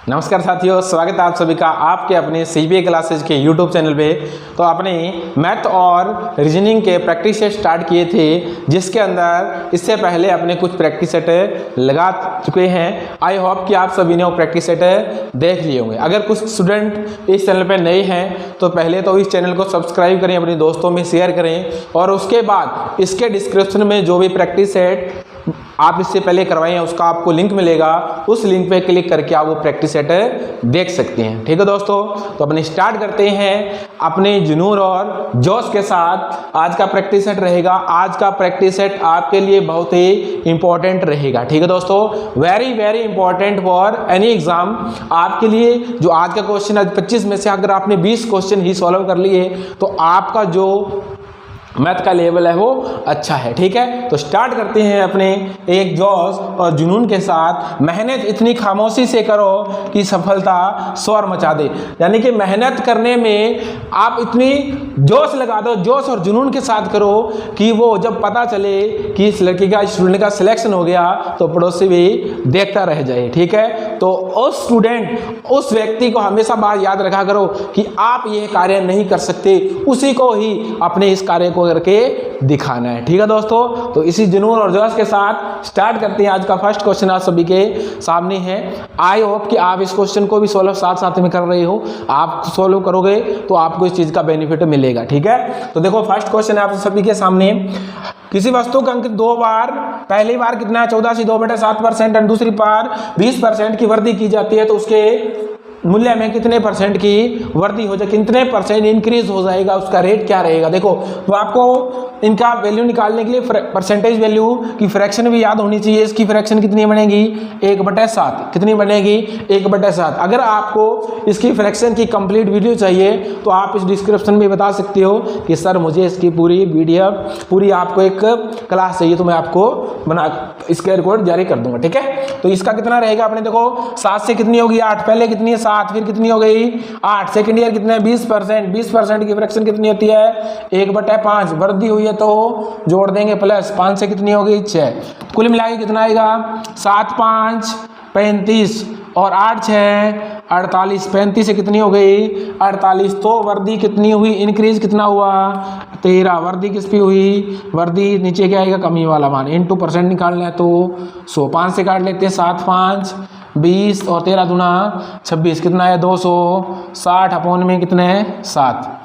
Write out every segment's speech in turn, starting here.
नमस्कार साथियों, स्वागत है आप सभी का आपके अपने सीबीए क्लासेज के यूट्यूब चैनल पे। तो आपने मैथ और रीजनिंग के प्रैक्टिस सेट स्टार्ट किए थे, जिसके अंदर इससे पहले अपने कुछ प्रैक्टिस सेट लगा चुके हैं। आई होप कि आप सभी ने वो प्रैक्टिस सेट देख लिए होंगे। अगर कुछ स्टूडेंट इस चैनल पे नए हैं तो पहले तो इस चैनल को सब्सक्राइब करें, अपने दोस्तों में शेयर करें, और उसके बाद इसके डिस्क्रिप्शन में जो भी प्रैक्टिस सेट आप इससे पहले करवाए हैं उसका आपको लिंक मिलेगा, उस लिंक पे क्लिक करके आप वो प्रैक्टिस सेट देख सकते हैं। ठीक है दोस्तों, तो अपने स्टार्ट करते हैं अपने जुनून और जोश के साथ। आज का प्रैक्टिस सेट रहेगा, आज का प्रैक्टिस सेट आपके लिए बहुत ही इंपॉर्टेंट रहेगा। ठीक है दोस्तों, very very important for any exam. आपके लिए जो आज का क्वेश्चन, आज 25 में से अगर आपने 20 क्वेश्चन ही सॉल्व कर लिए तो आपका जो मैथ का लेवल है वो अच्छा है। ठीक है, तो स्टार्ट करते हैं अपने एक जोश और जुनून के साथ। मेहनत इतनी खामोशी से करो कि सफलता शोर मचा दे। यानी कि मेहनत करने में आप इतनी जोश लगा दो, जोश और जुनून के साथ करो कि वो जब पता चले कि इस लड़की का, स्टूडेंट का सिलेक्शन हो गया तो पड़ोसी भी देखता रह जाए। ठीक है, तो उस स्टूडेंट, उस व्यक्ति को हमेशा बात याद रखा करो कि आप ये कार्य नहीं कर सकते, उसी को ही अपने इस कार्य को करके दिखाना है। ठीक है दोस्तों, तो इसी जुनून और जोश के साथ स्टार्ट करते हैं। आज का फर्स्ट क्वेश्चन आप सभी के सामने है। आई होप कि आप इस क्वेश्चन को भी सोल्व साथ साथ में कर रहे हो। आप सोल्व करोगे तो आपको इस चीज का बेनिफिट मिलेगा। ठीक है, तो देखो फर्स्ट क्वेश्चन है आप सभी के सामने। किसी वस्तु का अंक दो बार, पहली बार कितना है 14 से 2/7% और दूसरी बार 20% की वृद्धि की जाती है, तो उसके मूल्य में कितने परसेंट की वृद्धि हो जाए, कितने परसेंट इंक्रीज हो जाएगा, उसका रेट क्या रहेगा। देखो, तो आपको इनका वैल्यू निकालने के लिए परसेंटेज वैल्यू की फ्रैक्शन भी याद होनी चाहिए। इसकी फ्रैक्शन कितनी बनेगी 1/7। कितनी बनेगी 1/7। अगर आपको इसकी फ्रैक्शन की कंप्लीट वीडियो चाहिए तो आप इस डिस्क्रिप्शन में बता सकते हो कि सर मुझे इसकी पूरी वीडियो, पूरी आपको एक क्लास चाहिए, तो मैं आपको बना स्क्वायर कोड जारी कर दूंगा। ठीक है, तो इसका कितना रहेगा अपने देखो, 7 से कितनी होगी 8, पहले कितनी है 7, फिर कितनी हो गई 8, सेकंड ईयर कितने 20%, 20% की फ्रैक्शन कितनी होती है 1/5, वृद्धि हुई है तो जोड़ देंगे प्लस 5 से कितनी होगी 6, कुल मिला के कितना आएगा 7 5 35 और 8 6 48, 35 से कितनी हो गई 48, तो वृद्धि कितनी हुई, इंक्रीज कितना हुआ 13, वृद्धि किस पे हुई, वृद्धि नीचे क्या आएगा कमी वाला मान, इनटू परसेंट निकालना है तो 100, 5 से काट लेते हैं 7 5 20 और 13 दूना 26, कितना है 260 अपॉन में कितने 7।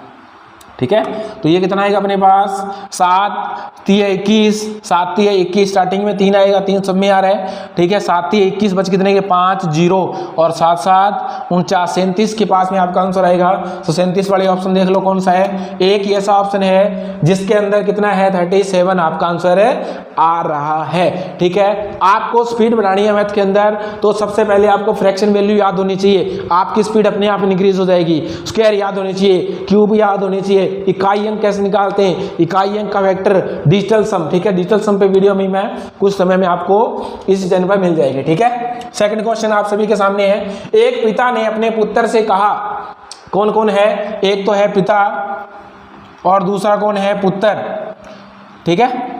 ठीक है, तो ये कितना आएगा अपने पास 7 3 21, 7 3 21, स्टार्टिंग में 3 आएगा, 3 सब में आ रहा है। ठीक है, 7 3 21 बच कितने के 5 0 और 7 7 49, 37 के पास में आपका आंसर आएगा। तो 37 वाले ऑप्शन देख लो कौन सा है। एक ही ऐसा ऑप्शन है जिसके अंदर कितना है 37 आपका आंसर आ रहा है। ठीक है, आपको स्पीड बढ़ानी है मैथ के अंदर, तो सबसे पहले आपको फ्रैक्शन वैल्यू याद होनी चाहिए, आपकी स्पीड अपने आप इंक्रीज हो जाएगी। स्क्वायर याद होनी चाहिए, क्यूब याद होनी चाहिए, इकाई अंक कैसे निकालते हैं, इकाई अंक का वेक्टर, डिजिटल सम। ठीक है, डिजिटल सम पे वीडियो में मैं कुछ समय में आपको इस चैनल पर मिल जाएगी। ठीक है, सेकंड क्वेश्चन आप सभी के सामने है। एक पिता ने अपने पुत्र से कहा, कौन कौन है, एक तो है पिता और दूसरा कौन है पुत्र। ठीक है,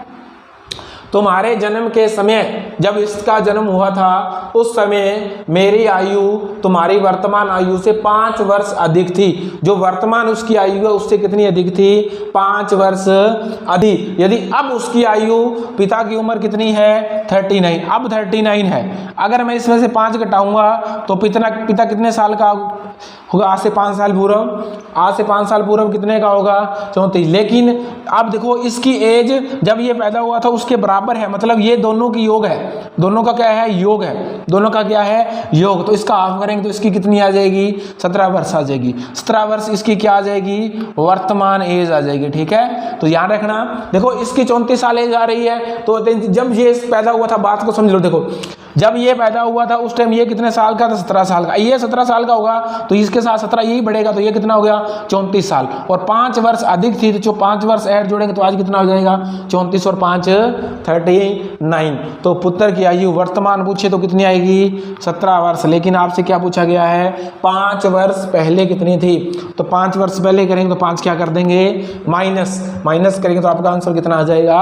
तुम्हारे जन्म के समय, जब इसका जन्म हुआ था उस समय मेरी आयु तुम्हारी वर्तमान आयु से 5 वर्ष अधिक थी। जो वर्तमान उसकी आयु है उससे कितनी अधिक थी 5 वर्ष अधिक। यदि अब उसकी आयु, पिता की उम्र कितनी है 39, अब 39 है। अगर मैं इसमें से 5 घटाऊंगा तो पिता कितने साल का होगा, आज से 5 साल पूर्व, आज से 5 साल पूर्व कितने का होगा 34। लेकिन अब देखो इसकी एज जब ये पैदा हुआ था उसके बराबर है, मतलब ये दोनों की योग है, दोनों का क्या है योग है, दोनों का क्या है योग। तो इसका हाफ करेंगे तो इसकी कितनी आ जाएगी 17 वर्ष आ जाएगी। 17 वर्ष इसकी क्या आ जाएगी वर्तमान एज आ जाएगी। ठीक है, तो याद रखना। देखो इसकी 34 साल एज आ रही है, तो जब ये पैदा हुआ था, बात को समझ लो। देखो जब ये पैदा हुआ था उस टाइम ये कितने साल का था 17 साल का, ये 17 साल का होगा तो इसके साथ 17 यही बढ़ेगा, तो ये कितना हो गया 34 साल। और 5 वर्ष अधिक थी तो जो 5 वर्ष ऐड जोड़ेंगे तो आज कितना हो जाएगा 34 और 5 39। तो पुत्र की आयु वर्तमान पूछे तो कितनी आएगी 17 वर्ष। लेकिन आपसे क्या पूछा गया है, 5 वर्ष पहले कितनी थी, तो 5 वर्ष पहले करेंगे तो 5 क्या कर देंगे, माइनस करेंगे तो आपका आंसर कितना आ जाएगा,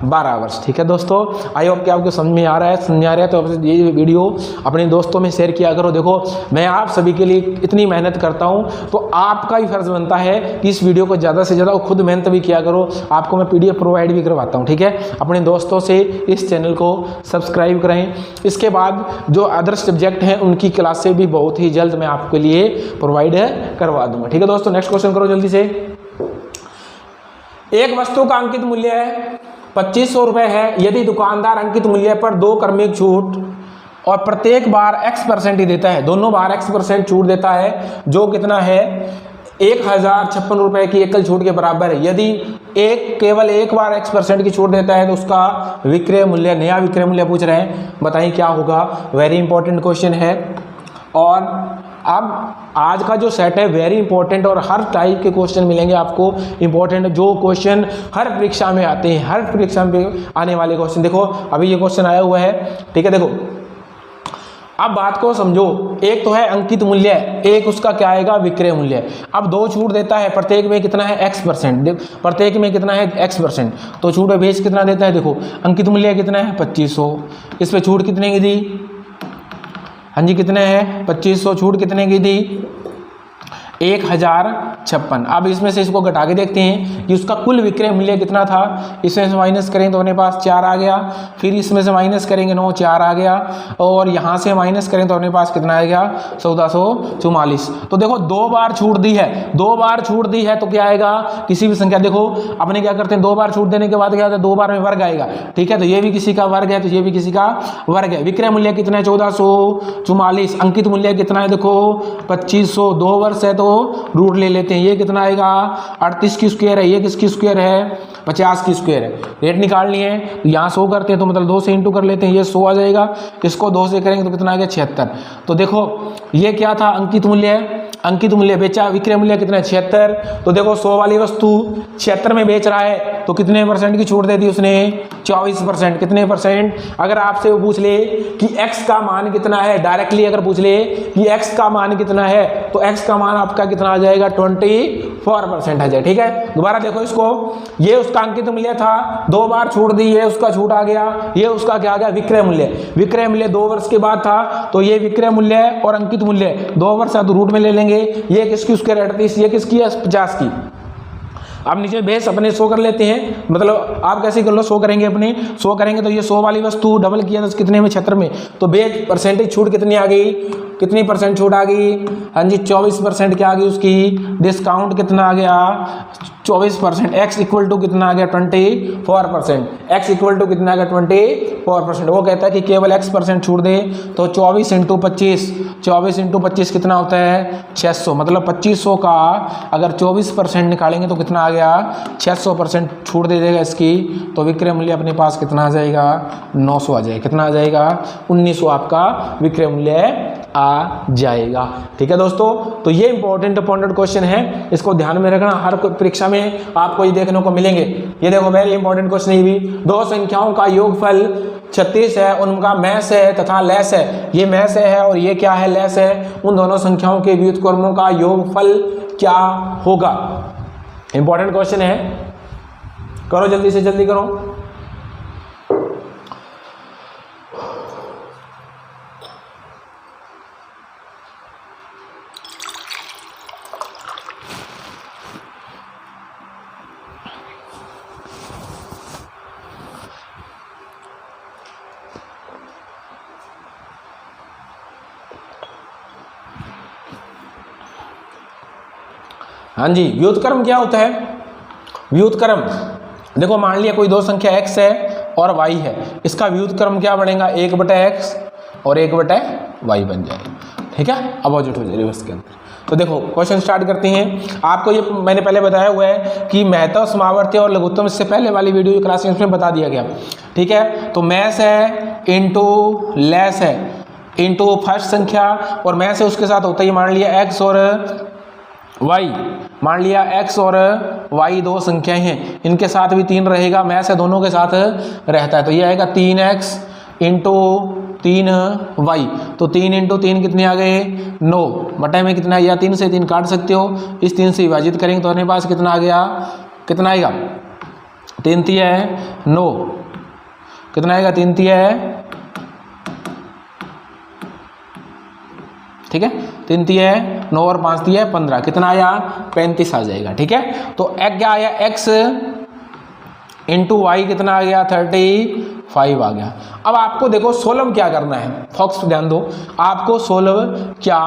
12 वर्ष। ठीक है दोस्तों, आई होप कि आपको समझ में आ रहा है, समझ आ रहा है तो ये वीडियो अपने दोस्तों में शेयर किया करो। देखो मैं आप सभी के लिए इतनी मेहनत करता हूँ तो आपका ही फर्ज बनता है कि इस वीडियो को ज़्यादा से ज़्यादा खुद मेहनत भी किया करो। आपको मैं PDF प्रोवाइड भी करवाता हूँ। ठीक है, अपने दोस्तों से इस चैनल को सब्सक्राइब करें। इसके बाद जो अदर सब्जेक्ट हैं उनकी क्लासें भी बहुत ही जल्द मैं आपके लिए प्रोवाइड करवा दूंगा। ठीक है दोस्तों, नेक्स्ट क्वेश्चन करो जल्दी से। एक वस्तु का अंकित मूल्य 2500 रुपये है, यदि दुकानदार अंकित मूल्य पर 2 क्रमिक छूट और प्रत्येक बार X% ही देता है, दोनों बार X% छूट देता है, जो कितना है 1056 रुपये की एकल छूट के बराबर है। यदि केवल एक बार X% की छूट देता है तो उसका विक्रय मूल्य, नया विक्रय मूल्य पूछ रहे हैं, बताइए क्या होगा। वेरी इंपॉर्टेंट क्वेश्चन है और अब आज का जो सेट है वेरी इंपॉर्टेंट और हर टाइप के क्वेश्चन मिलेंगे आपको इंपॉर्टेंट, जो क्वेश्चन हर परीक्षा में आते हैं, हर परीक्षा में आने वाले क्वेश्चन। देखो अभी ये क्वेश्चन आया हुआ है, ठीक है। देखो अब बात को समझो, एक तो है अंकित मूल्य, एक उसका क्या आएगा, विक्रय मूल्य। अब 2 छूट देता है, प्रत्येक में कितना है X%, प्रत्येक में कितना है X%, तो छूट बेच कितना देता है। देखो अंकित मूल्य कितना है 2500, इस पे छूट कितने की दी, हाँ जी कितने है 2500, छूट कितने की दी 1056। अब इसमें से इसको घटा के देखते हैं कि उसका कुल विक्रय मूल्य कितना था। इसमें से माइनस करेंगे तो अपने पास 4 आ गया, फिर इसमें से माइनस करेंगे 9, 4 आ गया, और यहाँ से माइनस करें तो अपने पास कितना आ गया 1444। तो देखो 2 बार छूट दी है, 2 बार छूट दी है तो क्या आएगा, किसी भी संख्या, देखो अपने क्या करते हैं 2 बार छूट देने के बाद क्या होता है 2 बार में वर्ग आएगा। ठीक है, तो ये भी किसी का वर्ग है तो ये भी किसी का वर्ग है। विक्रय मूल्य कितना है 1444, अंकित मूल्य कितना है देखो 2500, 2 वर्ष है तो रूट ले लेते हैं, ये कितना आएगा 38 की स्क्वायर है, ये किसकी स्क्वायर है 50 की स्क्वायर है। रेट निकालनी है तो यहाँ 100 करते हैं तो मतलब 2 से इंटू कर लेते हैं, ये 100 आ जाएगा, इसको 2 से करेंगे तो कितना आ गया 76। तो देखो ये क्या था अंकित मूल्य, अंकित मूल्य बेचा, विक्रय मूल्य कितना है 76। तो देखो 100 वाली वस्तु 76 में बेच रहा है तो कितने % की छूट दे दी उसने 24%। कितने %? अगर आपसे वो पूछ ले कि x का मान कितना है, डायरेक्टली अगर पूछ ले कि x का मान कितना है तो x का मान आपका कितना आ जाएगा 24% आ जाए। ठीक है, दोबारा देखो इसको, ये उसका अंकित मूल्य था, 2 बार छूट दी, ये उसका छूट आ गया, ये उसका क्या आ गया विक्रय मूल्य। विक्रय मूल्य 2 वर्ष के बाद था तो ये विक्रय मूल्य और अंकित मूल्य 2 वर्ष है तो रूट में ले लेंगे, ये किसकी स्क्वायर 38, ये किसकी है 50 की। अब नीचे बेस अपने 100 कर लेते हैं, मतलब आप कैसे कर लो 100 करेंगे, अपने 100 करेंगे तो ये 100 वाली वस्तु डबल किया तो कितने में 76 में, तो बेस परसेंटेज छूट कितनी आ गई, कितनी % छूट आ गई, हाँ जी 24% क्या आ गई उसकी, डिस्काउंट कितना आ गया 24%। x इक्वल टू कितना आ गया 24%, x इक्वल टू कितना आ गया 24%। वो कहता है कि केवल x% छूट दे तो 24 × 25, 24 × 25 कितना होता है 600, मतलब 2500 का अगर 24% निकालेंगे तो कितना आ गया 600% छूट दे देगा इसकी, तो विक्रय मूल्य अपने पास कितना आ जाएगा 900 आ जाएगा। कितना आ जाएगा 1900 आपका विक्रय मूल्य आ जाएगा। ठीक है दोस्तों, तो ये इंपॉर्टेंट क्वेश्चन है, इसको ध्यान में रखना, हर परीक्षा में आपको ये देखने को मिलेंगे। ये देखो वेरी इंपॉर्टेंट क्वेश्चन है भी, 2 संख्याओं का योगफल 36 है, उनका मैस है तथा लेस है। ये मैस है और ये क्या है लेस है, उन दोनों संख्याओं के व्युत्क्रमों का योगफल क्या होगा। इंपॉर्टेंट क्वेश्चन है, करो जल्दी से जल्दी करो। हाँ जी, व्युत्क्रम क्या होता है, व्युत्क्रम देखो मान लिया कोई 2 संख्या x है और y है, इसका व्युत्क्रम क्या बनेगा 1/x और 1/y बन जाएगा। ठीक है, अपोजिट हो जाएगा इसके अंदर। तो देखो क्वेश्चन स्टार्ट करते हैं। आपको ये मैंने पहले बताया हुआ है कि महत्तम, समावर्ती और लघुत्तम, इससे पहले वाली वीडियो क्लास में बता दिया गया। ठीक है, तो मैस है इंटू लेस है इंटू फर्स्ट संख्या, और मैस है उसके साथ होता है मान लिया x और y, मान लिया x और y 2 संख्याएं हैं, इनके साथ भी 3 रहेगा, मैस है दोनों के साथ रहता है, तो ये आएगा 3x इंटू 3y, तो 3 इंटू 3 कितने आ गए 9 बटे में कितना, या 3 से 3 काट सकते हो, इस 3 से विभाजित करेंगे तो अपने पास कितना आ गया, कितना आएगा 3 तिया है 9, कितना आएगा 3 तिया है, ठीक है 3 तिया है 9 और 5 तिया है 15, कितना आया 35 आ जाएगा। ठीक है, तो क्या आया x इंटू वाई कितना आ गया 35 आ गया। अब आपको देखो सोल्व क्या करना है, फोकस ध्यान दो, आपको सोल्व क्या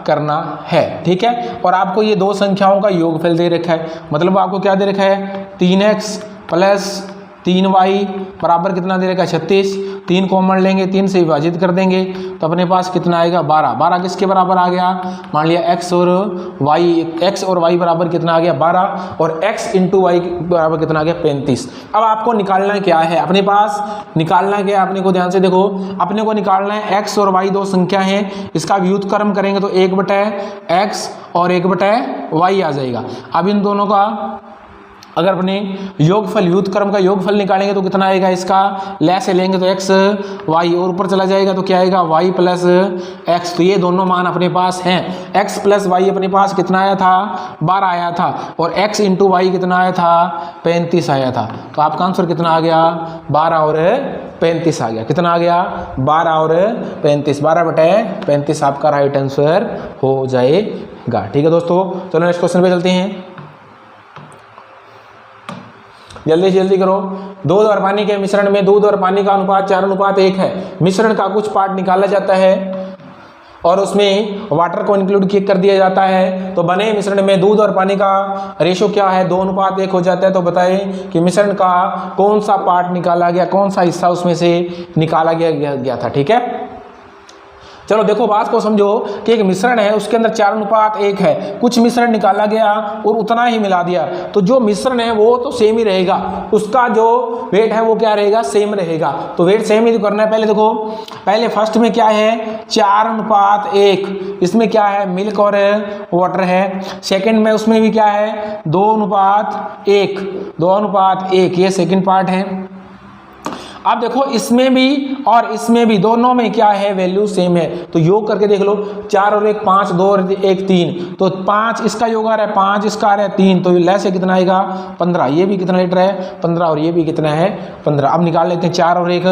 करना है। ठीक है, और आपको ये दो संख्याओं का योगफल दे रखा है, मतलब आपको क्या दे रखा है 3x प्लस 3y बराबर कितना दे रखा है 36, 3 कॉमन लेंगे 3 से विभाजित कर देंगे तो अपने पास कितना आएगा 12, 12 किसके बराबर आ गया, मान लिया x और y बराबर कितना आ गया 12 और x इंटू वाई बराबर कितना आ गया 35। अब आपको निकालना क्या है, अपने पास निकालना क्या है, अपने को ध्यान से देखो, अपने को निकालना है x और y दो संख्या हैं, इसका व्युत्क्रम करेंगे तो 1/x और 1/y आ जाएगा। अब इन दोनों का अगर अपने योगफल व्युत्क्रम का योगफल निकालेंगे तो कितना आएगा, इसका लय से लेंगे तो x y और ऊपर चला जाएगा तो क्या आएगा y प्लस x, तो ये दोनों मान अपने पास हैं। x प्लस y अपने पास कितना आया था 12 आया था और x इंटू वाई कितना आया था 35 आया था, तो आपका आंसर कितना आ गया 12 और 35 आ गया, कितना आ गया 12 और 35, 12/35 आपका राइट आंसर हो जाएगा। ठीक है दोस्तों, चलो नेक्स्ट क्वेश्चन पे चलते हैं, जल्दी से जल्दी करो। दूध और पानी के मिश्रण में दूध और पानी का अनुपात 4:1 है, मिश्रण का कुछ पार्ट निकाला जाता है और उसमें वाटर को इंक्लूड कर दिया जाता है, तो बने मिश्रण में दूध और पानी का रेशो क्या है 2:1 हो जाता है। तो बताएं कि मिश्रण का कौन सा पार्ट निकाला गया, कौन सा हिस्सा उसमें से निकाला गया था। ठीक है, चलो देखो बात को समझो कि एक मिश्रण है उसके अंदर 4:1 है, कुछ मिश्रण निकाला गया और उतना ही मिला दिया, तो जो मिश्रण है वो तो सेम ही रहेगा, उसका जो वेट है वो क्या रहेगा सेम रहेगा, तो वेट सेम ही करना है। पहले देखो, पहले फर्स्ट में क्या है 4:1, इसमें क्या है मिल्क और वाटर है। सेकंड में उसमें भी क्या है 2:1, ये सेकंड पार्ट है। अब देखो इसमें भी और इसमें भी दोनों में क्या है वैल्यू सेम है, तो योग करके देख लो 4 और 1 5, 2 और 1 3, तो 5 इसका योग आ रहा है 5 इसका आ रहा है 3, तो लय से कितना आएगा 15, ये भी कितना लीटर है 15 और ये भी कितना है 15। अब निकाल लेते हैं 4 और 1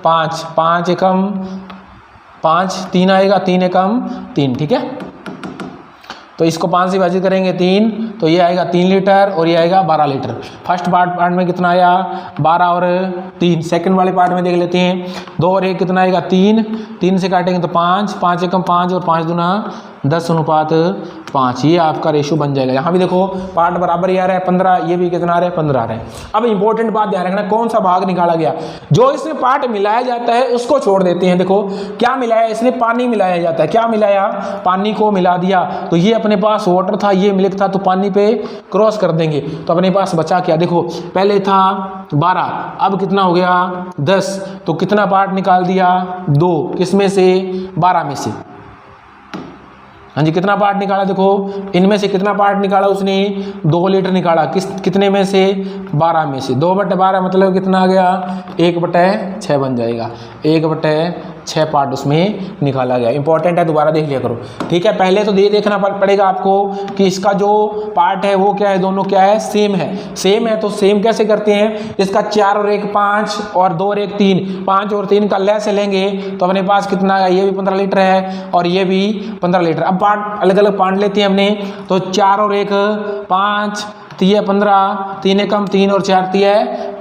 5, 5 एकम 5, 3 आएगा 3 एकम 3। ठीक है, तो इसको 5 से विभाजित करेंगे 3, तो ये आएगा 3 लीटर और ये आएगा 12 लीटर। फर्स्ट पार्ट में कितना आया 12 और 3। सेकंड वाले पार्ट में देख लेते हैं 2 और 1 कितना आएगा 3, 3 से काटेंगे तो 5, 5 एकम 5 और 5 दूना 10:5, ये आपका रेशो बन जाएगा। यहाँ भी देखो पार्ट बराबर ही आ रहा है 15, ये भी कितना आ रहा है 15 आ रहा है। अब इंपॉर्टेंट बात ध्यान रखना, कौन सा भाग निकाला गया, जो इसमें पार्ट मिलाया जाता है उसको छोड़ देते हैं। देखो क्या मिलाया, इसमें पानी मिलाया जाता है, क्या मिलाया पानी को मिला दिया, तो ये अपने पास वाटर था ये मिल्क था, तो पानी पे क्रॉस कर देंगे तो अपने पास बचा क्या, देखो पहले था 12 अब कितना हो गया 10, तो कितना पार्ट निकाल दिया 2, किसमें से 12 में से। हाँ जी, कितना पार्ट निकाला, देखो इनमें से कितना पार्ट निकाला उसने 2 लीटर निकाला, कितने में से 12 में से, 2/12 मतलब कितना आ गया 1/6 बन जाएगा, 1/6 पार्ट उसमें निकाला गया। इंपॉर्टेंट है, दोबारा देख लिया करो। ठीक है, पहले तो ये देखना पड़ेगा आपको कि इसका जो पार्ट है वो क्या है, दोनों क्या है सेम है, तो सेम कैसे करते हैं, इसका 4 और 1 5 और 2 और 1 3, 5 और 3 का लय से लेंगे तो अपने पास कितना आएगा, ये भी 15 लीटर है और ये भी 15 लीटर। अब पार्ट अलग अलग पार्ट लेते हैं हमने, तो 4 और 1 5, 15, 3 एकम 3 और 4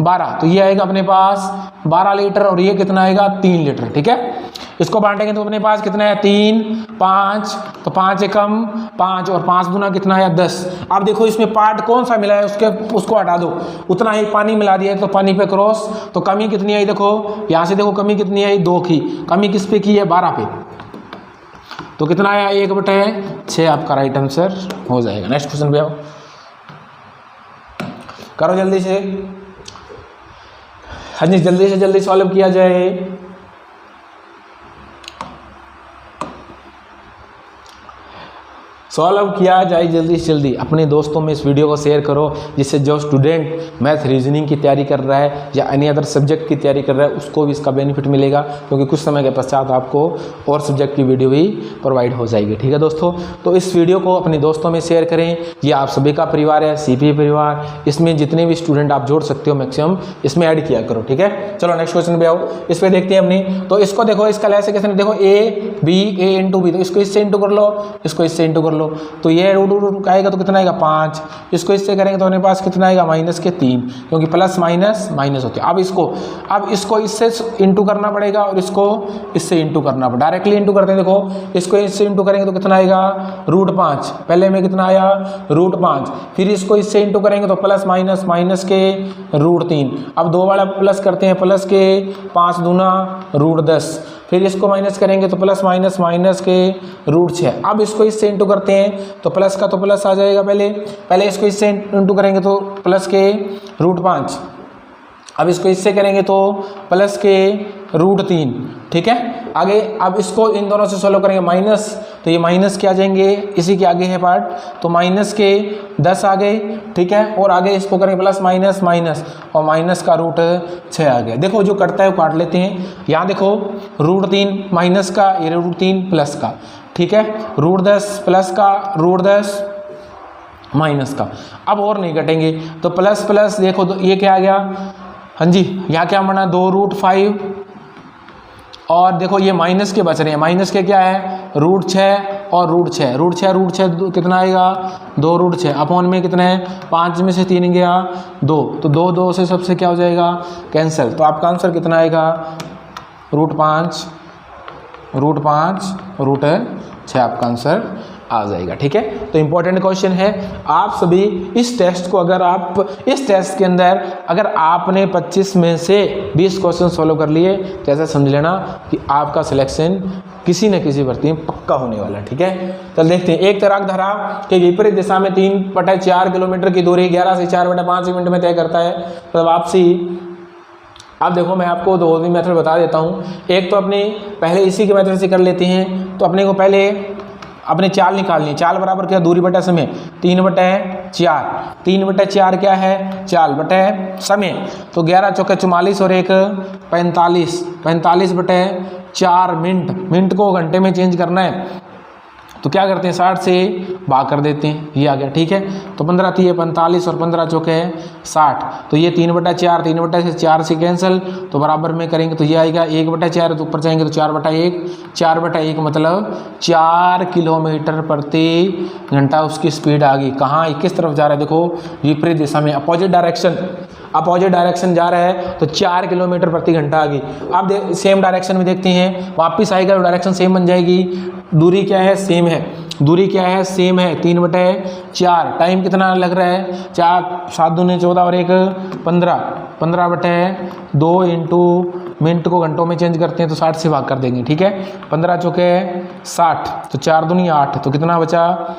12, तो ये आएगा अपने पास 12 लीटर और ये कितना आएगा 3 लीटर। ठीक है, इसको बांटेंगे तो अपने पास कितना है 3 5, तो 5 एकम 5 और 5 दूना कितना है 10। अब देखो इसमें पार्ट कौन सा मिला है उसको हटा दो, उतना ही पानी मिला दिया है तो पानी पे क्रॉस, तो कमी कितनी आई, देखो यहाँ से देखो कमी कितनी आई 2 की, कमी किस पे की है 12 पे, तो कितना आया 1/6 आपका राइट आंसर हो जाएगा। नेक्स्ट क्वेश्चन पे आओ, करो जल्दी से। हाँ जी, जल्दी से जल्दी सॉल्व किया जाए। सॉल्व किया जाए जल्दी से जल्दी। अपने दोस्तों में इस वीडियो को शेयर करो, जिससे जो स्टूडेंट मैथ रीजनिंग की तैयारी कर रहा है या एनी अदर सब्जेक्ट की तैयारी कर रहा है उसको भी इसका बेनिफिट मिलेगा, क्योंकि कुछ समय के पश्चात आपको और सब्जेक्ट की वीडियो भी प्रोवाइड हो जाएगी। ठीक है दोस्तों, तो इस वीडियो को अपने दोस्तों में शेयर करें। ये आप सभी का परिवार है, सीपीए परिवार, इसमें जितने भी स्टूडेंट आप जोड़ सकते हो मैक्सिमम इसमें ऐड किया करो। ठीक है, चलो नेक्स्ट क्वेश्चन पे आओ। इस पे देखते हैं अपनी, तो इसको देखो, इसका ऐसे कैसे, देखो A B A into B, तो इसको इससे इंटू कर लो, इसको इससे इंटू कर लो, तो ये रूट आएगा तो कितना आएगा 5, इसको इससे करेंगे तो अपने पास कितना आएगा -3, क्योंकि प्लस माइनस माइनस होते हैं। अब इसको इससे इंटू करना पड़ेगा और इसको इससे इंटू करना पड़ेगा। डायरेक्टली इंटू करते हैं, देखो इसको इससे इंटू करेंगे तो कितना आएगा √5, पहले में कितना आया √5, फिर इसको इससे इंटू करेंगे तो प्लस माइनस माइनस के √3, अब 2 वाला प्लस करते हैं, प्लस के 5 दूना √10, फिर इसको माइनस करेंगे तो प्लस माइनस माइनस के √6। अब इसको इससे इंटू करते हैं तो प्लस का तो प्लस आ जाएगा, पहले इसको इससे इंटू करेंगे तो प्लस के √5, अब इसको इससे करेंगे तो प्लस के √3। ठीक है, आगे अब इसको इन दोनों से सोल्व करेंगे, माइनस, तो ये माइनस के आ जाएंगे, इसी के आगे है पार्ट, तो माइनस के 10 आ गए। ठीक है, और आगे इसको करेंगे प्लस माइनस माइनस, और माइनस का √6 आ गया। देखो जो कटता है वो काट लेते हैं। यहाँ देखो √3 माइनस का, ये √3 प्लस का। ठीक है, √10 प्लस का, √10 माइनस का। अब और नहीं कटेंगे, तो प्लस प्लस देखो तो ये क्या आ गया, हाँ जी, यहाँ क्या बना 2√5, और देखो ये माइनस के बच रहे हैं, माइनस के क्या है √6 और √6 कितना आएगा 2√6, अपॉन में कितना है 5 में से 3 गया 2, तो 2 से सबसे क्या हो जाएगा कैंसिल, तो आपका आंसर कितना आएगा √5 √6 आपका आंसर आ जाएगा। ठीक है, तो इंपॉर्टेंट क्वेश्चन है। आप सभी इस टेस्ट को, इस टेस्ट के अंदर अगर आपने 25 में से 20 क्वेश्चन सॉल्व कर लिए तो ऐसा समझ लेना कि आपका सिलेक्शन किसी न किसी भर्ती में पक्का होने वाला है। ठीक है, तो देखते हैं। एक तैराक धारा के विपरीत दिशा में 3/4 किलोमीटर की दूरी 11 से 4/5 मिनट में तय करता है, तो वापसी। अब देखो मैं आपको 2 मेथड बता देता हूँ। एक तो अपने पहले इसी के मेथड से कर लेते हैं, तो अपने को पहले अपने चाल निकालनी है। चाल बराबर क्या, दूरी बटा समय, 3/4 क्या है चाल बटा समय, तो 11 चौके 44 और 1 45/4 मिनट को घंटे में चेंज करना है, तो क्या करते हैं 60 से भाग कर देते हैं, ये आ गया। ठीक है, तो 15 3 45 और 15 चौके 60, तो ये 3/4 से कैंसिल, तो बराबर में करेंगे तो ये आएगा 1/4, तो ऊपर जाएंगे तो 4/1 मतलब 4 किलोमीटर प्रति घंटा उसकी स्पीड आ गई। कहाँ, किस तरफ जा रहा है, देखो विपरीत दिशा में, अपोजिट डायरेक्शन जा रहा है, तो 4 किलोमीटर प्रति घंटा आ गई। अब सेम डायरेक्शन में देखते हैं, वापस आएगा, डायरेक्शन सेम बन जाएगी। दूरी क्या है, सेम है, 3/4। टाइम कितना लग रहा है 4 7 दूनी 14 और 1 15/2 इंटू मिनट को घंटों में चेंज करते हैं तो 60 से भाग कर देंगे। ठीक है, 15 चौके 60, तो 4 दूनी 8, तो कितना बचा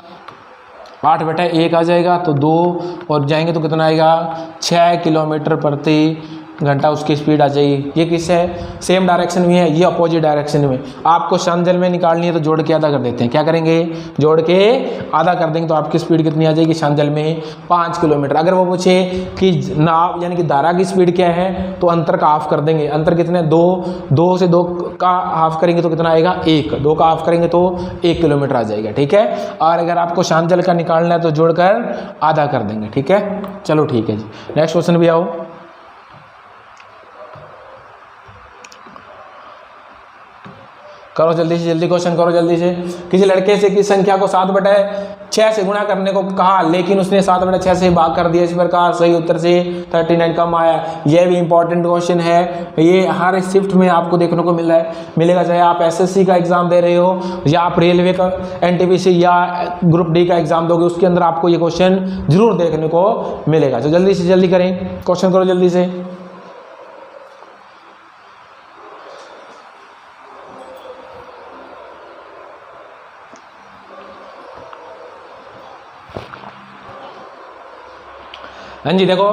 8/1 आ जाएगा, तो 2 और जाएंगे तो कितना आएगा 6 किलोमीटर प्रति घंटा उसकी स्पीड आ जाएगी। ये किस है, सेम डायरेक्शन में है, ये अपोजिट डायरेक्शन में। आपको शांजल में निकालनी है तो जोड़ के आधा कर देते हैं, क्या करेंगे जोड़ के आधा कर देंगे, तो आपकी स्पीड कितनी आ जाएगी शांजल में 5 किलोमीटर। अगर वो पूछे कि नाव यानी कि धारा की स्पीड क्या है, तो अंतर का हाफ कर देंगे। अंतर कितने 2 से 2 का हाफ करेंगे तो कितना आएगा 1, 2 का हाफ करेंगे तो 1 किलोमीटर आ जाएगा। ठीक है, और अगर आपको शांजल का निकालना है तो जोड़कर आधा कर देंगे। ठीक है, चलो ठीक है जी, नेक्स्ट क्वेश्चन भी आओ। करो जल्दी से, जल्दी क्वेश्चन करो जल्दी से। किसी लड़के से किस संख्या को 7/6 से गुणा करने को कहा, लेकिन उसने 7/6 से भाग कर दिया। इस प्रकार सही उत्तर से 39 कम आया। यह भी इंपॉर्टेंट क्वेश्चन है, ये हर शिफ्ट में आपको देखने को मिलेगा, चाहे आप एसएससी का एग्जाम दे रहे हो या आप रेलवे का एनटीपीसी या ग्रुप डी का एग्जाम दोगे, उसके अंदर आपको ये क्वेश्चन जरूर देखने को मिलेगा। तो जल्दी से जल्दी करें, क्वेश्चन करो जल्दी से। हाँ जी, देखो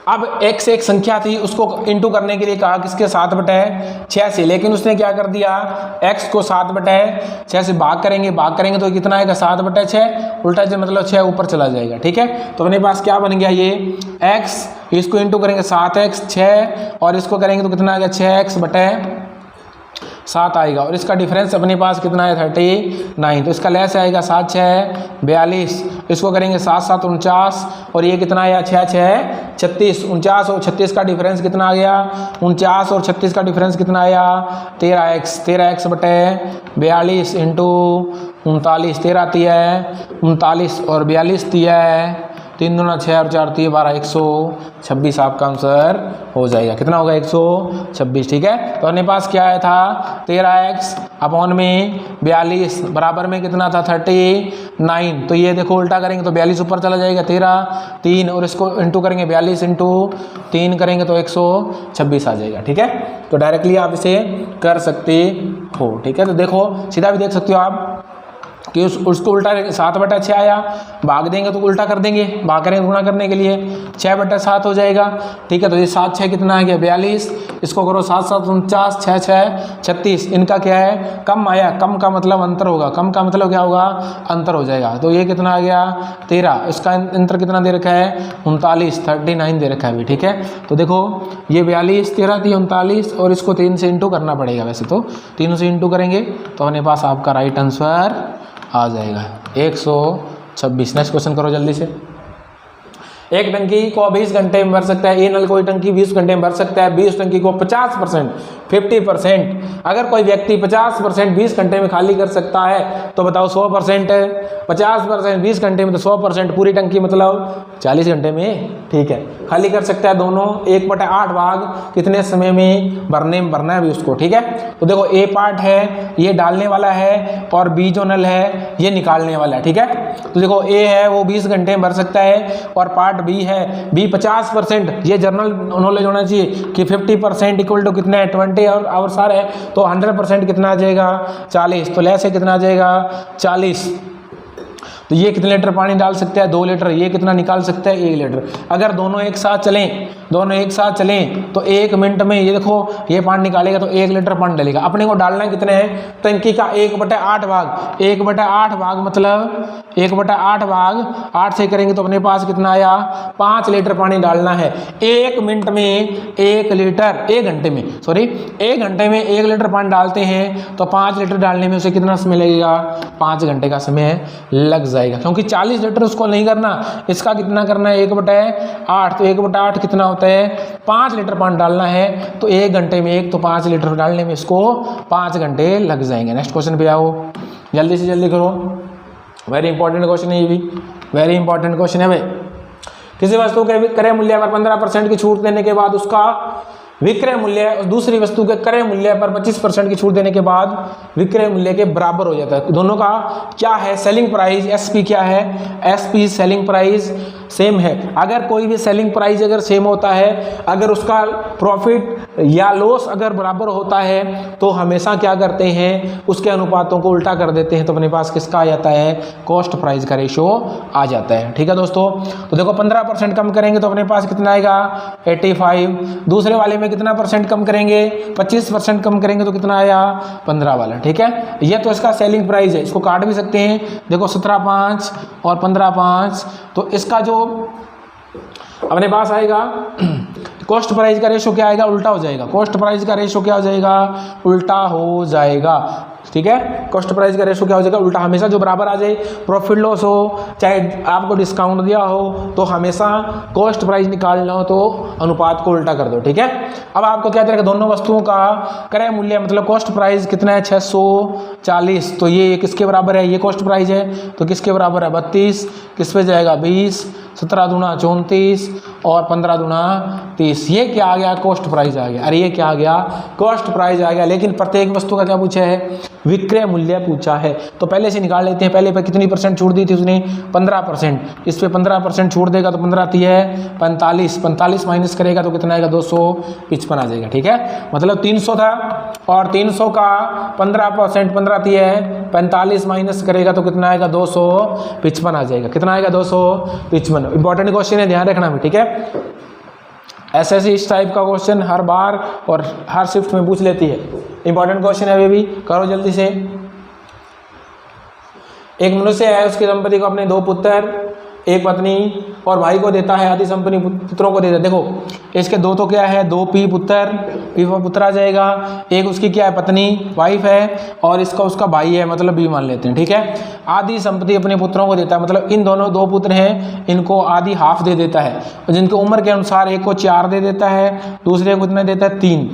अब x एक संख्या थी, उसको इंटू करने के लिए कहा किसके 7/6 से, लेकिन उसने क्या कर दिया, x को 7/6 से भाग करेंगे तो कितना आएगा 7/6, उल्टा से मतलब 6 ऊपर चला जाएगा। ठीक है, तो अपने पास क्या बन गया, ये x, इसको इंटू करेंगे 7x 6 और इसको करेंगे तो कितना आएगा 6x/7 आएगा, और इसका डिफरेंस अपने पास कितना है 39, तो इसका लेस आएगा 7 6 42, इसको करेंगे 7 7 49 और ये कितना आया 6 6 36, 49 और 36 का डिफरेंस कितना आ गया, 49 और 36 का डिफरेंस कितना आया 13x/42 इंटू 39, 13 39 और 42 3 दूना 6 और 4 12, 126 आपका आंसर हो जाएगा। कितना होगा 126। ठीक है, तो अपने पास क्या आया था 13x/42 बराबर में कितना था 39, तो ये देखो उल्टा करेंगे तो 42 ऊपर चला जाएगा 13 3 और इसको इंटू करेंगे 42 इंटू 3 करेंगे तो 126 आ जाएगा। ठीक है, तो डायरेक्टली आप इसे कर सकते हो। ठीक है, तो देखो सीधा भी देख सकते हो आप कि उसको उल्टा 7/6 आया, भाग देंगे तो उल्टा कर देंगे, भाग करेंगे गुणा करने के लिए 6/7 हो जाएगा। ठीक है, तो ये 7 6 कितना आ गया 42, इसको करो 7 7 49 6 6 36, इनका क्या है कम आया, कम का मतलब अंतर होगा, कम का मतलब क्या होगा अंतर हो जाएगा, तो ये कितना आ गया 13, इसका अंतर कितना दे रखा है 39 39 दे रखा है अभी। ठीक है, तो देखो ये 42 13 थी 39 और इसको 3 से इंटू करना पड़ेगा, वैसे तो 3 से इंटू करेंगे तो अपने पास आपका राइट आंसर आ जाएगा 126। नेक्स्ट क्वेश्चन करो जल्दी से। एक टंकी को 20 घंटे में भर सकता है, ए नल कोई टंकी 20 घंटे में भर सकता है, 20 टंकी को 50% 50%, अगर कोई व्यक्ति 50% 20 घंटे में खाली कर सकता है तो बताओ 100% 50% 20 घंटे में तो 100% पूरी टंकी मतलब 40 घंटे में। ठीक है, खाली कर सकता है दोनों 1/8 भाग कितने समय में भरना है भी उसको। ठीक है, तो देखो ए पार्ट है ये डालने वाला है और बी जो नल है ये निकालने वाला है। ठीक है, तो देखो ए है वो 20 घंटे में भर सकता है और पार्ट बी है, बी 50%, ये जनरल नॉलेज होना चाहिए कि 50% इक्वल टू कितना है 20 और सारे है, तो 100% कितना आ जाएगा 40, तो लेस से कितना आ जाएगा 40, तो ये कितने लीटर पानी डाल सकते हैं 2 लीटर, ये कितना निकाल सकता है 1 लीटर। अगर दोनों एक साथ चलें तो 1 मिनट में ये देखो ये पानी निकालेगा तो 1 लीटर पानी डालेगा। अपने को डालना कितने हैं टंकी का 1/8 भाग, 1/8 भाग मतलब 1/8 भाग 8 से करेंगे तो अपने पास कितना आया 5 लीटर पानी डालना है। 1 मिनट में 1 लीटर, 1 घंटे में 1 लीटर पानी डालते हैं तो 5 लीटर डालने में उसे कितना समय लगेगा 5 घंटे का समय लग जाएगा, क्योंकि 40 लीटर उसको नहीं करना, इसका कितना करना है 1/8, तो 1/8 कितना होता है 5 लीटर पानी डालना है, तो 1 घंटे में 1 तो 5 लीटर डालने में इसको 5 घंटे लग जाएंगे। नेक्स्ट क्वेश्चन पे आओ, जल्दी से जल्दी करो, वेरी इंपॉर्टेंट क्वेश्चन है, ये भी वेरी इंपॉर्टेंट क्वेश्चन है भाई। किसी वस्तु के क्रय मूल्य पर 15% की छूट देने के बाद उसका विक्रय मूल्य दूसरी वस्तु के क्रय मूल्य पर 25% की छूट देने के बाद विक्रय मूल्य के बराबर हो जाता है। दोनों का क्या है सेलिंग प्राइस, एसपी क्या है, एसपी सेलिंग प्राइस सेम है। अगर कोई भी सेलिंग प्राइस अगर सेम होता है, अगर उसका प्रॉफिट या लॉस अगर बराबर होता है तो हमेशा क्या करते हैं उसके अनुपातों को उल्टा कर देते हैं, तो अपने पास किसका आ जाता है कॉस्ट प्राइस का रेशो आ जाता है। ठीक है दोस्तों, तो देखो 15% कम करेंगे तो अपने पास कितना आएगा 85, दूसरे वाले में कितना परसेंट कम करेंगे 25% कम करेंगे तो कितना आया 15 वाला। ठीक है, ये तो इसका सेलिंग प्राइस है, इसको काट भी सकते हैं, देखो 17.5 और 15.5, तो इसका जो अपने पास आएगा कॉस्ट प्राइस का रेशो क्या आएगा उल्टा हो जाएगा, कॉस्ट प्राइस का रेशो क्या हो जाएगा उल्टा हो जाएगा। ठीक है, कॉस्ट प्राइस का रेशो क्या हो जाएगा उल्टा, हमेशा जो बराबर आ जाए, प्रॉफिट लॉस हो चाहे आपको डिस्काउंट दिया हो तो हमेशा कॉस्ट प्राइस निकालना हो तो अनुपात को उल्टा कर दो। ठीक है, अब आपको क्या करेगा दोनों वस्तुओं का क्रय मूल्य मतलब कॉस्ट प्राइस कितना है 640, तो ये किसके बराबर है, ये कॉस्ट प्राइस है तो किसके बराबर है 32, किस पे जाएगा 20, 17 दूना 34 और 15 दूना 30, ये क्या आ गया कॉस्ट प्राइस आ गया। अरे ये क्या आ गया कॉस्ट प्राइस आ गया, लेकिन प्रत्येक वस्तु का क्या पूछा है विक्रय मूल्य पूछा है, तो पहले से निकाल लेते हैं। पहले पे कितनी परसेंट छूट दी थी उसने 15%, इस पे 15% छूट देगा तो 15 थी है 45, 45 माइनस करेगा तो कितना आएगा 255 आ जाएगा। ठीक है, मतलब 300 था और 300 का 15% 15 थी है 45 माइनस करेगा तो कितना आएगा 255 आ जाएगा। कितना आएगा 255, इंपॉर्टेंट क्वेश्चन है ध्यान रखना भी। ठीक है, एसएससी इस टाइप का क्वेश्चन हर बार और हर शिफ्ट में पूछ लेती है। इंपॉर्टेंट क्वेश्चन है, वे भी करो जल्दी से। एक मनुष्य है, उसकी दंपति को अपने 2 पुत्र, एक पत्नी और भाई को देता है, आदि संपत्ति पुत्रों को देता है। देखो इसके 2 तो क्या है, 2 पी पुत्र आ जाएगा, एक उसकी क्या है पत्नी वाइफ है, और इसका उसका भाई है, मतलब बी मान लेते हैं, ठीक है। आदि संपत्ति अपने पुत्रों को देता है, मतलब इन दोनों 2 पुत्र हैं, इनको आदि हाफ दे देता है, जिनकी उम्र के अनुसार एक को 4 दे देता है, दूसरे को कितना देता है 3।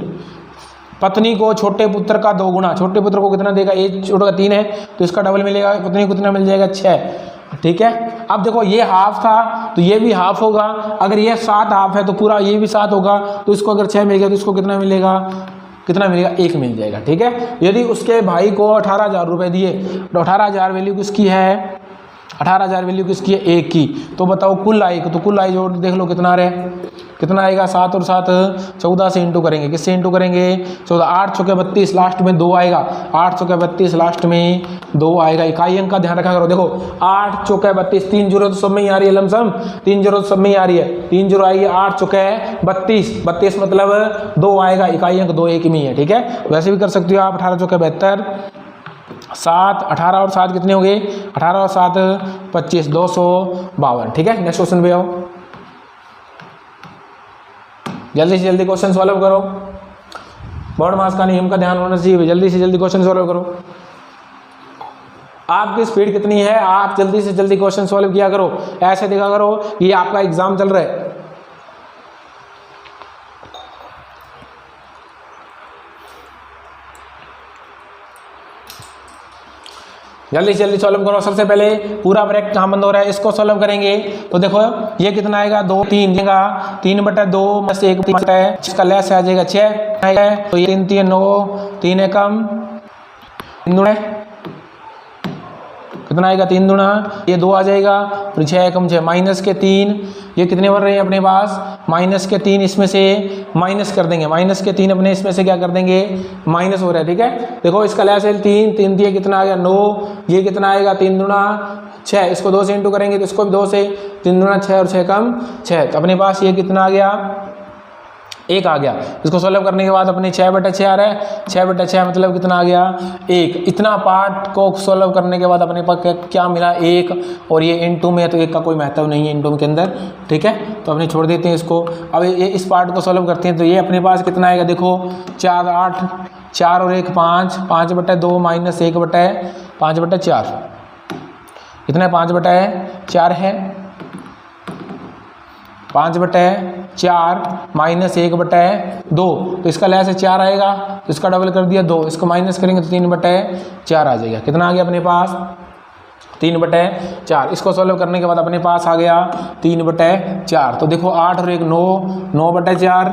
पत्नी को छोटे पुत्र का 2 गुना, छोटे पुत्र को कितना देगा, एक छोटे का 3 है तो इसका डबल मिलेगा, पत्नी को कितना मिल जाएगा 6, ठीक है। अब देखो ये हाफ था तो ये भी हाफ होगा, अगर ये 7 हाफ है तो पूरा ये भी 7 होगा, तो इसको अगर 6 मिल गया तो इसको कितना मिलेगा, 1 मिल जाएगा, ठीक है। यदि उसके भाई को 18,000 रुपये दिए तो 18,000 वैल्यू किसकी है, 18,000 वैल्यू किसकी है, 1 की, तो बताओ कुल आई, तो कुल आई जोड़ देख लो कितना रहे, कितना आएगा, 7 और 7 14 से इंटू करेंगे, किससे इंटू करेंगे 14, 8 चौके 32, लास्ट में 2 आएगा, 8 चौके 32 लास्ट में 2 आएगा। इकाई अंक का ध्यान रखा करो, देखो 8 चौके 32, 3 जीरो तो सब में ही आ रही है, लमसम 3 जीरो तो सब में ही आ रही है, 3 जीरो आएगी, 8 चौके 32 मतलब 2 आएगा, इकाई अंक 2 एक में ही है, ठीक है। वैसे भी कर सकते हो आप, 18 चौके 72, 7 18 और 7 कितने हो गए, 18 और 7 25, 252, ठीक है। नेक्स्ट क्वेश्चन पे आओ, जल्दी से जल्दी क्वेश्चन सॉल्व करो, बोर्ड मास का नियम का ध्यान होना चाहिए, जल्दी से जल्दी क्वेश्चन सॉल्व करो। आपकी स्पीड कितनी है, आप जल्दी से जल्दी क्वेश्चन सॉल्व किया करो, ऐसे देखा करो ये आपका एग्जाम चल रहा है। जल्दी से जल्दी सॉल्व करो। सबसे पहले पूरा ब्रैकेट कहाँ बंद हो रहा है, इसको सॉल्व करेंगे तो देखो ये कितना आएगा, 2 3 देगा, 3/2 में से 1 है, इसका लेस आ जाएगा 6 है, तो ये 3 3 9, 3 एकम 3 दूना कितना आएगा, 3 दूना ये 2 आ जाएगा, फिर 6 एकम 6 माइनस के 3, ये कितने बन रहे हैं अपने पास, माइनस के 3 इसमें से माइनस कर देंगे, माइनस के 3 अपने इसमें से क्या कर देंगे, माइनस हो रहा है, ठीक है। देखो इसका लेस है 3 3 दिए कितना आ गया 9, ये कितना आएगा 3 दूना 6, इसको 2 से इंटू करेंगे तो इसको भी 2 से, 3 दूना 6 और 6 कम 6, तो अपने पास ये कितना आ गया 1 आ गया। इसको सॉल्व करने के बाद अपने 6/6 आ रहा है, 6/6 मतलब कितना आ गया 1। इतना पार्ट को सॉल्व करने के बाद अपने पास क्या मिला 1, और ये इनटू में है तो 1 का कोई महत्व नहीं है इनटू के अंदर, ठीक है, तो अपने छोड़ देते हैं इसको। अब ये इस पार्ट को सॉल्व करते हैं तो ये अपने पास कितना आएगा, देखो 4 8, 4 और 1 5, 5/2 माइनस 1/5/4 कितना है, 5/4 है, 5/4 माइनस 1/2, तो इसका लेस है 4 आएगा, तो इसका डबल कर दिया 2, इसको माइनस करेंगे तो 3/4 आ जाएगा, कितना आ गया अपने पास 3/4। इसको सॉल्व करने के बाद अपने पास आ गया 3/4, तो देखो 8 और 1 9, 9/4,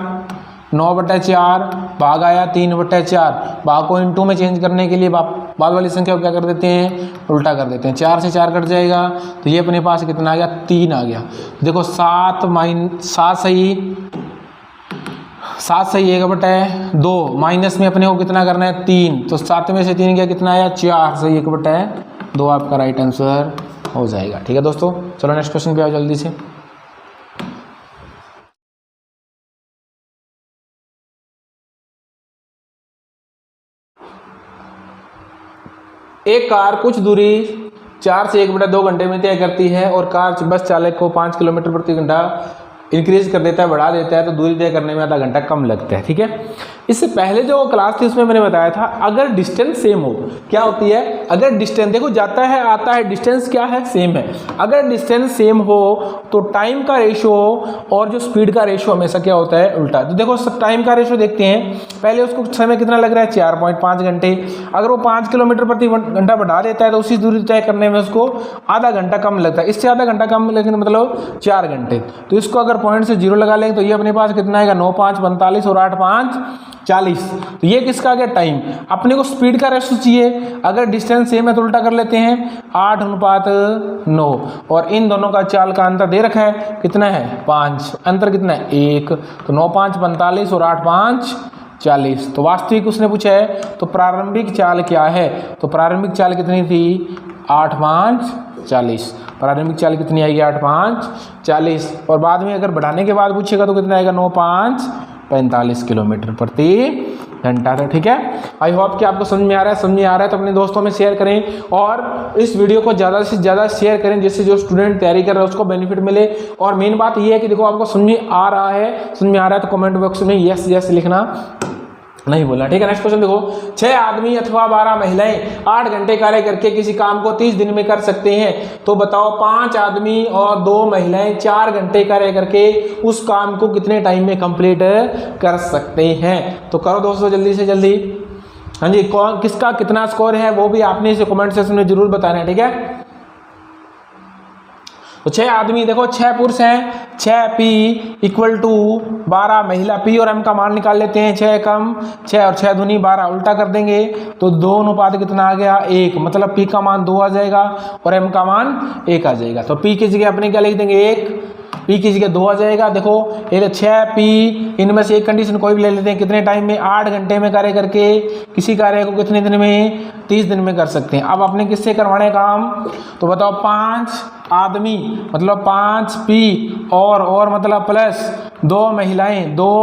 9/4 भाग आया 3/4, भाग को इनटू में चेंज करने के लिए बाद वाली संख्या को क्या कर देते हैं, उल्टा कर देते हैं, 4 से 4 कट जाएगा, तो ये अपने पास कितना आ गया 3 आ गया। देखो 7 सही 1/2 माइनस में अपने को कितना करना है 3, तो 7 में से 3 गया कितना आया 4 सही 1/2 आपका राइट आंसर हो जाएगा, ठीक है दोस्तों। चलो नेक्स्ट क्वेश्चन पे आओ जल्दी से। एक कार कुछ दूरी 4 से 1/2 घंटे में तय करती है और कार बस चालक को 5 किलोमीटर प्रति घंटा इंक्रीज कर देता है, बढ़ा देता है, तो दूरी तय करने में आधा घंटा कम लगता है, ठीक है। इससे पहले जो क्लास थी उसमें मैंने बताया था अगर डिस्टेंस सेम हो क्या होती है, अगर डिस्टेंस देखो जाता है आता है, डिस्टेंस क्या है सेम है, अगर डिस्टेंस सेम हो तो टाइम का रेशो और जो स्पीड का रेशो हमेशा क्या होता है उल्टा। तो देखो टाइम का रेशो देखते हैं, पहले उसको समय कितना लग रहा है 4.5 घंटे, अगर वो 5 किलोमीटर प्रति घंटा बढ़ा देता है तो उसी दूरी तय करने में उसको आधा घंटा कम लगता है, इससे आधा घंटा कम लेकिन मतलब 4 घंटे। तो इसको अगर पॉइंट से 0 लगा लेंगे तो ये अपने पास कितना आएगा 9 5 45 और 8 5 40, तो ये किसका आ गया टाइम। अपने को स्पीड का रेशो चाहिए, अगर डिस्टेंस सेम है तो उल्टा कर लेते हैं 8:9, और इन दोनों का चाल का अंतर दे रखा है कितना है 5, अंतर कितना है 1, तो 9 5 45 और 8 5 40। तो वास्तविक उसने पूछा है तो प्रारंभिक चाल क्या है, तो प्रारंभिक चाल कितनी थी 8 5 40। प्रारंभिक चाल कितनी आएगी 8 5 40। और बाद में अगर बढ़ाने के बाद पूछेगा तो कितना आएगा 9 5 45 किलोमीटर प्रति घंटा था। ठीक है, आई होप कि आपको समझ में आ रहा है। समझ में आ रहा है तो अपने दोस्तों में शेयर करें और इस वीडियो को ज़्यादा से ज़्यादा शेयर करें, जिससे जो स्टूडेंट तैयारी कर रहा है उसको बेनिफिट मिले। और मेन बात ये है कि देखो आपको समझ में आ रहा है, समझ में आ रहा है तो कमेंट बॉक्स में यस यस लिखना नहीं बोलना। ठीक है, नेक्स्ट क्वेश्चन देखो, 6 आदमी अथवा 12 महिलाएं 8 घंटे कार्य करके किसी काम को 30 दिन में कर सकते हैं, तो बताओ 5 आदमी और 2 महिलाएं 4 घंटे कार्य करके उस काम को कितने टाइम में कंप्लीट कर सकते हैं। तो करो दोस्तों जल्दी से जल्दी। हाँ जी, कौन किसका कितना स्कोर है वो भी आपने इसे कमेंट सेक्शन में जरूर बताना है। ठीक है, तो 6 आदमी देखो 6 पुरुष हैं, 6p इक्वल टू 12 महिला। p और m का मान निकाल लेते हैं, 6 कम 6 और 6 दूनी 12, उल्टा कर देंगे तो 2 अनुपात कितना आ गया 1, मतलब p का मान 2 आ जाएगा और m का मान 1 आ जाएगा। तो p की जगह अपने क्या लिख देंगे 1, p की जगह 2 आ जाएगा। देखो ये 6p, इनमें से एक कंडीशन कोई भी ले लेते हैं, कितने टाइम में 8 घंटे में कार्य करके किसी कार्य को कितने दिन में 30 दिन में कर सकते हैं। अब आपने किससे करवाना है काम, तो बताओ 5 आदमी मतलब 5p और मतलब प्लस 2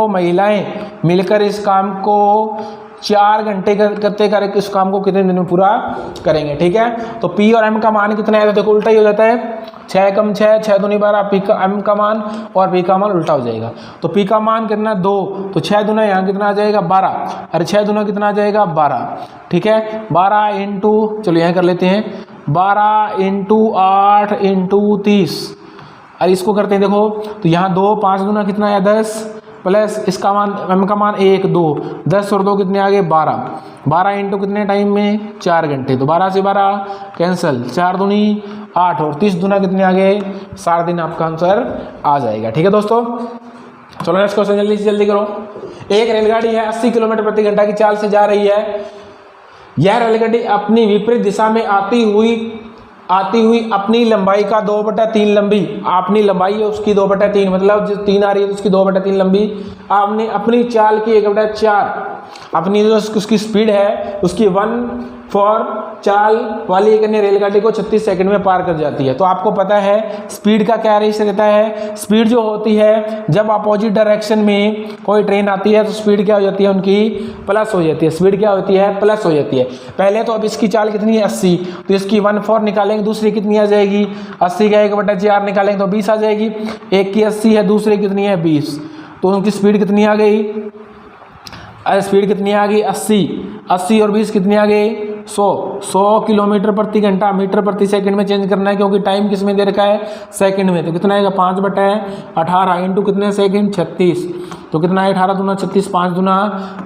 महिलाएं मिलकर इस काम को 4 घंटे करते करके इस काम को कितने दिन में पूरा करेंगे। ठीक है, तो p और m का मान कितना है, तो देखो उल्टा ही हो जाता है, 6 कम 6 6 दूनी 12, p का m का मान और p का मान उल्टा हो जाएगा। तो p का मान कितना 2, तो 6 दूना यहाँ कितना आ जाएगा 12, अरे 6 दूना कितना आ जाएगा 12। ठीक है, 12 इंटू, चलो यहाँ कर लेते हैं 12 इंटू 8 इंटू 30, अरे इसको करते हैं देखो, तो यहाँ 2 5 दूना कितना है 10 प्लस इसका मान m का मान 1 2, 10 और 2 कितने आ गए 12, 12 इंटू कितने टाइम में 4 घंटे, तो 12 से 12 कैंसिल, 4 दूनी 8 और 30 दूना कितने आ गए 60 दिन, आपका आंसर आ जाएगा। ठीक है दोस्तों, चलो नेक्स्ट क्वेश्चन जल्दी से जल्दी करो। एक रेलगाड़ी है 80 किलोमीटर प्रति घंटा की चाल से जा रही है, यह रेलगाड़ी अपनी विपरीत दिशा में आती हुई अपनी लंबाई का 2/3 लंबी, अपनी लंबाई है उसकी 2/3, मतलब जो 3 आ रही है तो उसकी 2/3 लंबी, आपने अपनी चाल की 1/4, अपनी जो उसकी स्पीड है उसकी 1/4 चाल वाली एक अन्य रेलगाड़ी को 36 सेकंड में पार कर जाती है। तो आपको पता है स्पीड का क्या रेस रहता है, स्पीड जो होती है जब अपोजिट डायरेक्शन में कोई ट्रेन आती है तो स्पीड क्या हो जाती है उनकी प्लस हो जाती है, स्पीड क्या होती है प्लस हो जाती है। पहले तो अब इसकी चाल कितनी है 80, तो इसकी 1/4 निकालेंगे, दूसरी कितनी आ जाएगी 80 का 1/4 निकालेंगे तो 20 आ जाएगी, एक की 80 है दूसरी कितनी है 20, तो उनकी स्पीड कितनी आ गई, अरे स्पीड कितनी आ गई 80 और 20 कितनी आ गई 100 किलोमीटर प्रति घंटा मीटर प्रति सेकंड में चेंज करना है, क्योंकि टाइम किस में दे रखा है सेकंड में। तो कितना आएगा 5/18 इंटू कितने सेकंड 36, तो कितना है 18 दूना 36 5 दूना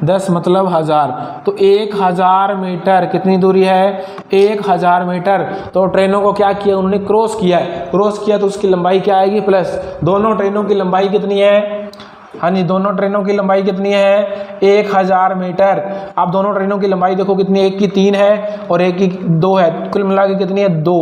10 मतलब 1000, तो 1000 मीटर कितनी दूरी है 1000 मीटर। तो ट्रेनों को क्या किया उन्होंने क्रॉस किया तो उसकी लंबाई क्या आएगी प्लस, दोनों ट्रेनों की लंबाई कितनी है, हाँ जी दोनों ट्रेनों की लंबाई कितनी है 1000 मीटर। अब दोनों ट्रेनों की लंबाई देखो कितनी, एक की 3 है और एक की 2 है, कुल मिला के कितनी है 2,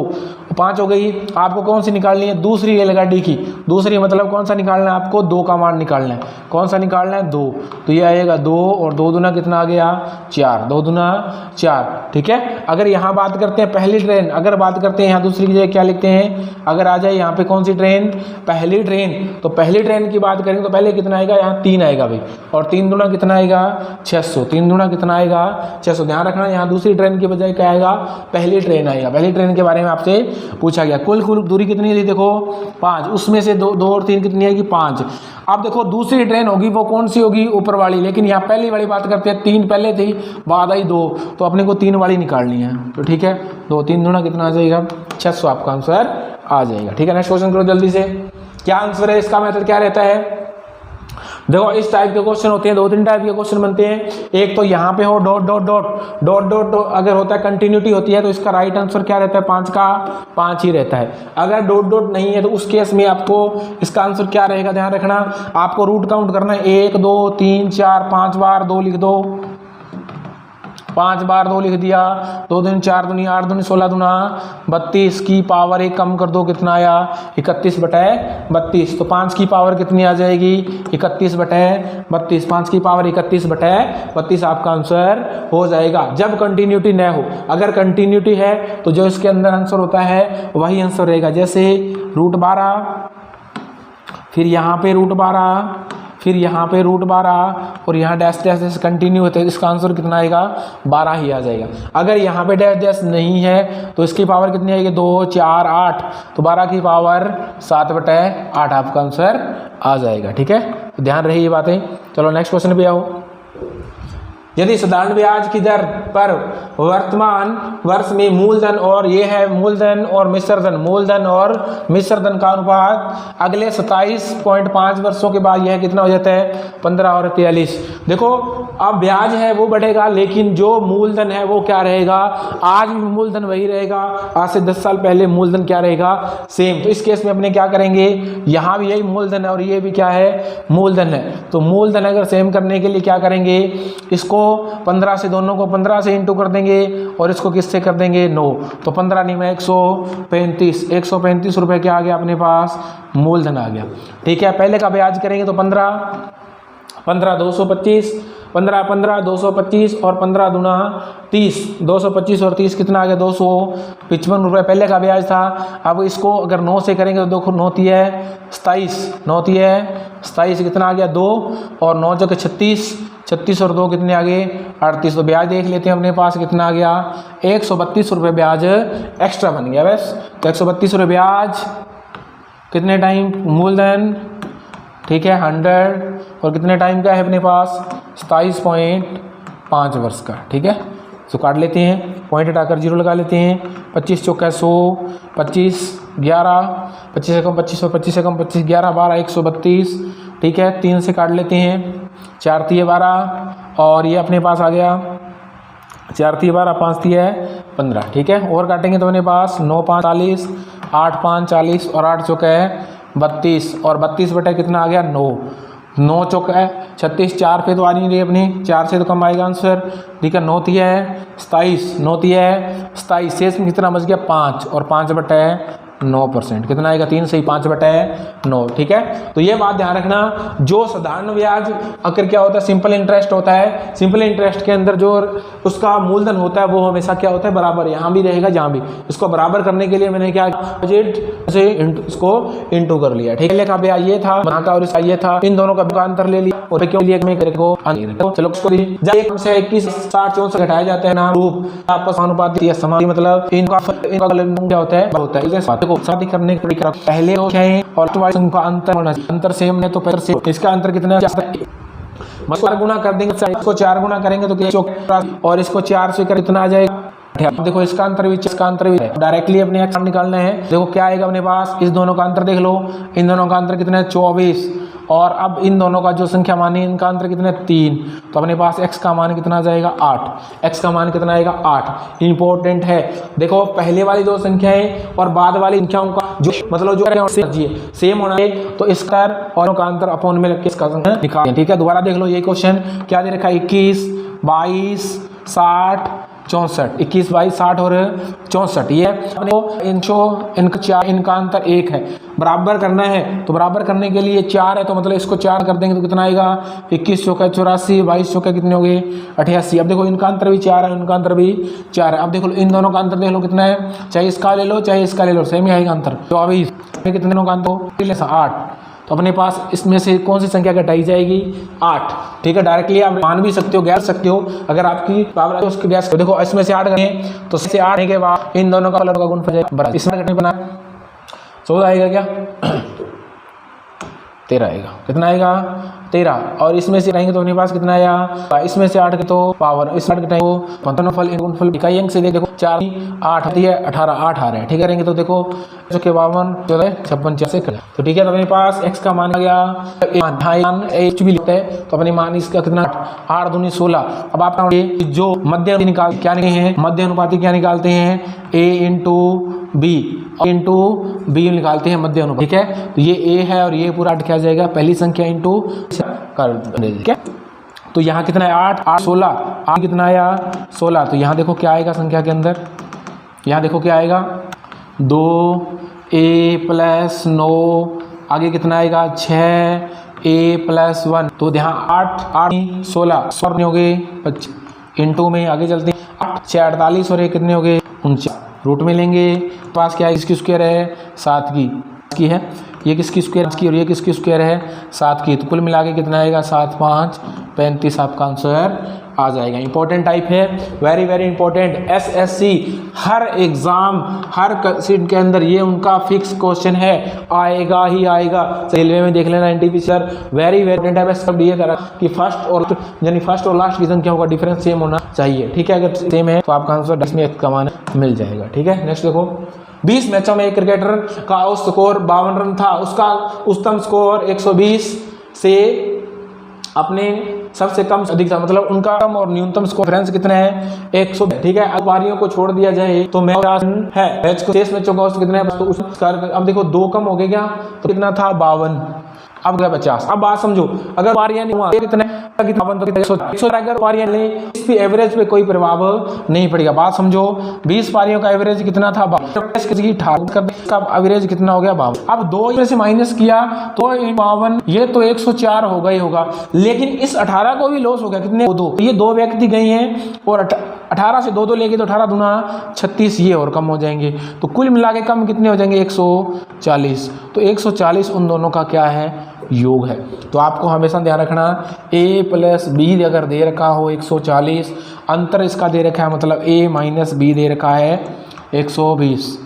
5 हो गई। आपको कौन सी निकालनी है दूसरी रेलगाड़ी की, दूसरी मतलब कौन सा निकालना है आपको 2 का मान निकालना है, कौन सा निकालना है 2, तो ये आएगा 2 और 2 दूना कितना आ गया 4, 2 दूना 4। ठीक है, अगर यहाँ बात करते हैं पहली ट्रेन, अगर बात करते हैं यहाँ दूसरी की जगह क्या लिखते हैं, अगर आ जाए यहाँ पे कौन सी ट्रेन पहली ट्रेन, तो पहली ट्रेन की बात करेंगे तो पहले कितना आएगा यहाँ 3 आएगा भाई, और 3 दूना कितना आएगा 600, 3 दूना कितना आएगा 600। ध्यान रखना यहाँ दूसरी ट्रेन की बजाय क्या आएगा पहली ट्रेन आएगा, पहली ट्रेन के बारे में आपसे पूछा गया। कुल दूरी कितनी थी देखो 5, उसमें से 2 और 3 कितनी आएगी 5। अब देखो दूसरी ट्रेन होगी वो कौन सी होगी ऊपर वाली, लेकिन यहाँ पहली वाली बात करते हैं 3 पहले थी बाद आई 2, तो अपने को 3 वाली निकालनी है। तो ठीक है 2 3 दूना कितना आ जाएगा 600, आपका आंसर आ जाएगा। ठीक है, नेक्स्ट क्वेश्चन करो जल्दी से, क्या आंसर है इसका, मेथड क्या रहता है। देखो इस टाइप के क्वेश्चन होते हैं, 2-3 टाइप के क्वेश्चन बनते हैं। एक तो यहाँ पे हो dot dot dot dot dot dot, अगर होता है कंटिन्यूटी होती है तो इसका राइट आंसर क्या रहता है 5 का 5 ही रहता है। अगर डॉट डॉट नहीं है तो उस केस में आपको इसका आंसर क्या रहेगा, ध्यान रखना आपको रूट काउंट करना है 1 2 3 4 5 बार 2 लिख दो 5 बार 2 लिख दिया, 2 दूनी 4 दूनी 8 दूनी 16 दूना 32 की पावर 1 कम कर दो, कितना आया 31/32। तो 5 की पावर कितनी आ जाएगी 31/32, 5 की पावर 31/32 आपका आंसर हो जाएगा जब कंटिन्यूटी न हो। अगर कंटिन्यूटी है तो जो इसके अंदर आंसर होता है वही आंसर रहेगा। जैसे √12, फिर यहाँ पे √12, फिर यहाँ पे √12 और यहाँ डैश डैश डैश कंटिन्यू होते हैं, इसका आंसर कितना आएगा 12 ही आ जाएगा। अगर यहाँ पे डैश डैश नहीं है तो इसकी पावर कितनी आएगी 2 4 8, तो 12 की पावर 7/8 आपका आंसर आ जाएगा। ठीक है, तो ध्यान रहे ये बातें। चलो नेक्स्ट क्वेश्चन पे आओ। यदि साधारण ब्याज की दर पर वर्तमान वर्ष में मूलधन और ये है मूलधन और मिश्रधन, मूलधन और मिश्रधन का अनुपात अगले 27.5 वर्षों के बाद यह कितना हो जाता है 15 और 43। देखो अब ब्याज है वो बढ़ेगा लेकिन जो मूलधन है वो क्या रहेगा, आज भी मूलधन वही रहेगा, आज से 10 साल पहले मूलधन क्या रहेगा सेम। तो इस केस में अपने क्या करेंगे, यहाँ भी यही मूलधन है और ये भी क्या है मूलधन है, तो मूलधन अगर सेम करने के लिए क्या करेंगे, इसको 15 से दोनों को 15 से इंटू कर देंगे और इसको किससे कर देंगे 9, तो 15 नहीं में 135 रुपए क्या आ गया अपने पास मूलधन आ गया। ठीक है, पहले का ब्याज करेंगे तो 15 225, 15 225 और 15 दूना 30, 225 और 30 कितना आ गया 255 रुपये पहले का ब्याज था। अब इसको अगर 9 से करेंगे तो देखो 9 है 27 कितना आ गया 2 और 9 जगह 36 और 2 कितने आ गए 38। तो ब्याज देख लेते हैं अपने पास कितना आ गया 132 रुपये ब्याज एक्स्ट्रा बन गया बस। तो 132 रुपये ब्याज कितने टाइम मूलधन, ठीक है 100 और कितने टाइम का है अपने पास 27.5 वर्ष का। ठीक है, तो काट लेते हैं, पॉइंट हटाकर 0 लगा लेते हैं। 25 चौका 100, 25 11, 25 से कम 25 और 25 से कम 25 11 12 132। ठीक है, 3 से काट लेते हैं, 4 3 12 और ये अपने पास आ गया 4 3 12 5 3 15। ठीक है, और काटेंगे तो अपने पास 9 5 40, 8 5 40 और 8 चौका 32 और 32 बटे कितना आ गया 9 चौका 36, 4 पे तो आ नहीं रही अपनी, 4 से तो कम आएगा आंसर। ठीक है, 9 है 27 शेष में कितना बच गया 5 और 5 बटे 9%, कितना आएगा 3 से 5 बटे 9। ठीक है, तो ये बात ध्यान रखना, जो साधारण ब्याज अगर क्या होता है सिंपल इंटरेस्ट होता है, सिंपल इंटरेस्ट के अंदर जो उसका मूलधन होता है वो हमेशा क्या होता है बराबर, यहाँ भी रहेगा जहाँ भी। इसको बराबर करने के लिए मैंने क्या से इसको इंटू कर लिया। ठीक है, का ब्याज ये था वहाँ का और इसका ये था, इन दोनों का अंतर ले लिया और क्यों लिए चलो उसको 21 60 64 घटाया जाता है ना रूप आपस अनुपात समान, मतलब इनका क्या होता है शादी करने के पहले का अंतर सेम है, तो फिर से इसका अंतर कितना है 4 गुना कर देंगे, इसको 4 गुना करेंगे तो और इसको 4 से कर इतना आ जाएगा। देखो इसका अंतर भी डायरेक्टली अपने एक्स निकालना है। देखो क्या आएगा अपने पास, इस दोनों का अंतर देख लो, इन दोनों का अंतर कितना है 24 और अब इन दोनों का जो संख्या मानी इनका अंतर कितना है 3, तो अपने पास x का मान कितना आ जाएगा 8। x का मान कितना आएगा 8। इंपॉर्टेंट है, देखो पहले वाली दो संख्याएं और बाद वाली संख्याओं का जो मतलब जो सेम होना है, तो इसका और का अंतर अपॉन में लग के इसका निकालें। ठीक है, दोबारा देख लो ये क्वेश्चन क्या दे रखा है 21 22 60 64, 21 22 60 और 64। ये इनका अंतर 1 है, बराबर करना है तो बराबर करने के लिए 4 है, तो मतलब इसको 4 कर देंगे तो कितना आएगा 21 चौका 84, 22 चौका कितने हो गए 88। अब देखो इनका अंतर भी 4 है, इनका अंतर भी 4 है। अब देखो इन दोनों का अंतर देख लो कितना है, चाहे इसका ले लो चाहे इसका ले लो सेम ही आएगा अंतर 24। कितने का अंतर 8, तो अपने पास इसमें से कौन सी संख्या घटाई जाएगी 8। ठीक है, डायरेक्टली आप मान भी सकते हो गैस सकते हो, अगर आपकी पावर है उसकी गैस। देखो इसमें से 8 करें तो इससे 8 के बाद इन दोनों का गुणफल जाएगा, इसमें घटने बना 14 आएगा क्या 13 आएगा, कितना आएगा 13 और इसमें से रहेंगे तो अपने पास कितना आया, इसमें से 8 के तो पावर इस 8 के टाइम फल गुणफल इकाई अंक से देखो 4 8 आती है 18 8 आ रहे हैं। ठीक है, रहेंगे तो देखो 52 14 56 से कर, तो ठीक है, तो अपने पास x का मान आ गया h भी लिखते हैं, तो अपने मान इसका कितना 8 दूनी 16। अब आप जो मध्य निकाल क्या निकलते हैं, मध्य अनुपाती क्या निकालते हैं a इंटू बी निकालते हैं मध्य अनुपात। ठीक है, तो ये a है और ये पूरा क्या जाएगा पहली संख्या इंटू कर, ठीक है। तो यहाँ कितना है 8, 8 16, 8 कितना आया 16। तो यहाँ देखो क्या आएगा संख्या के अंदर, यहाँ देखो क्या आएगा 2a + 9, आगे कितना आएगा 6a + 1। तो यहाँ 8 8 16 16 कितने हो गए 25 इंटू में आगे चलते हैं 8 6 48 और ये कितने हो गए 49। रूट में लेंगे पास क्या है, किसकी स्क्वायर है 7 की है, ये किसकी स्क्वायर की और ये किसकी स्क्वायर है 7 की। तो कुल मिला के कितना आएगा 7 5 35 आपका आंसर आ जाएगा। इंपॉर्टेंट टाइप है, वेरी वेरी इंपॉर्टेंट। एसएससी हर एग्जाम हर सीट के अंदर ये उनका फिक्स क्वेश्चन है, आएगा ही आएगा। रेलवे में देख लेना NTPC sir, very very important है। सब ये करा कि फर्स्ट और लास्ट की संख्या का डिफरेंस सेम होना चाहिए, ठीक है। अगर सेम है तो आपका आंसर 10 में कमाना मिल जाएगा, ठीक है। नेक्स्ट देखो 20 मैचों में एक क्रिकेटर का औसत स्कोर 52 रन था, उसका उच्चतम स्कोर 120 से अपने सबसे कम अधिक था, मतलब उनका कम और न्यूनतम स्कोर डिफरेंस कितना है 100, ठीक है। अब पारियों को छोड़ दिया जाए तो मैच है, मैच को 23 मैचों का औसत कितना है, तो अब देखो 2 कम हो गए क्या, तो कितना था 52, अब गया 50। अब बात समझो, अगर पारियां नहीं हुआ कितना तो 100 अगर पारियां ले इस पे एवरेज पे कोई प्रभाव नहीं पड़ेगा। बात समझो 20 पारियों का एवरेज कितना था 52, का एवरेज कितना हो गया 52। अब 2 में से माइनस किया तो 52, ये तो 104 होगा ही होगा, लेकिन इस 18 को भी लॉस हो गया, कितने 2, ये 2 व्यक्ति गए हैं और 18 से 2 लेंगे तो 18 दूना 36, ये और कम हो जाएंगे, तो कुल मिला के कम कितने हो जाएंगे 140। तो 140 उन दोनों का क्या है योग है। तो आपको हमेशा ध्यान रखना a + b अगर दे रखा हो 140, अंतर इसका दे रखा है मतलब a - b दे रखा है 120,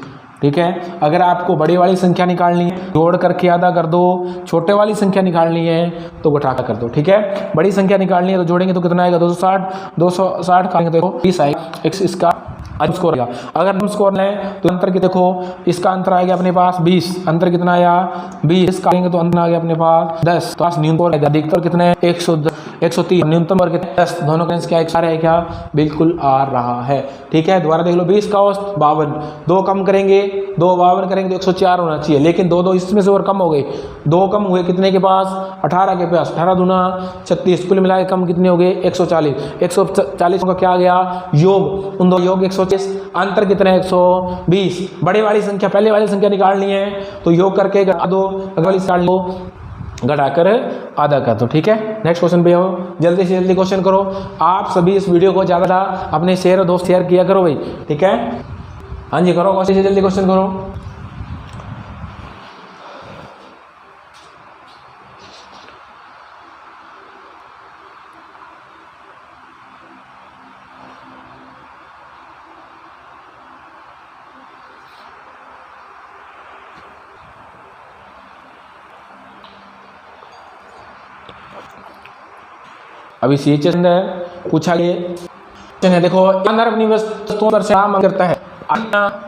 ठीक है। अगर आपको बड़ी वाली संख्या निकालनी है जोड़ करके आधा कर दो, छोटे वाली संख्या निकालनी है तो घटा कर दो, ठीक है। बड़ी संख्या निकालनी है तो जोड़ेंगे तो कितना आएगा 260 करेंगे तो 20 आएगा, इसका अधिक स्कोर आएगा। अगर हम स्कोर लें तो अंतर की देखो, इसका अंतर आएगा अपने पास 20, अंतर कितना आया 20, करेंगे तो अंतर आ गया अपने पास 10, तो न्यूनतम अधिकतर कितने 130, न्यूनतम और कितने 10, दोनों का क्या आ रहा है, क्या बिल्कुल आ रहा है, ठीक है। दोबारा देख लो 20 का औसत 52, 2 कम करेंगे 2 52 करेंगे तो 104 होना चाहिए, लेकिन 2 इसमें से और कम हो गए, 2 कम हुए कितने के पास 18 के पास, 18 दूना 36, कुल मिला के कम कितने हो गए 140 का क्या आ गया योग, उन दो योग 140, अंतर कितना है 120। बड़े वाली संख्या पहले वाली संख्या निकालनी है तो योग करके घटा दो, अगली वाली निकाल लो घटाकर आधा कर दो, ठीक है। नेक्स्ट क्वेश्चन पे आओ, जल्दी से जल्दी क्वेश्चन करो। आप सभी इस वीडियो को ज़्यादा अपने शेयर और दोस्त शेयर किया करो भाई, ठीक है। हाँ जी करो, जल्दी से जल्दी क्वेश्चन करो। अभी CHS अंदर पूछा गया है, देखो अंदर अपनी वस्तुओं पर से काम करता है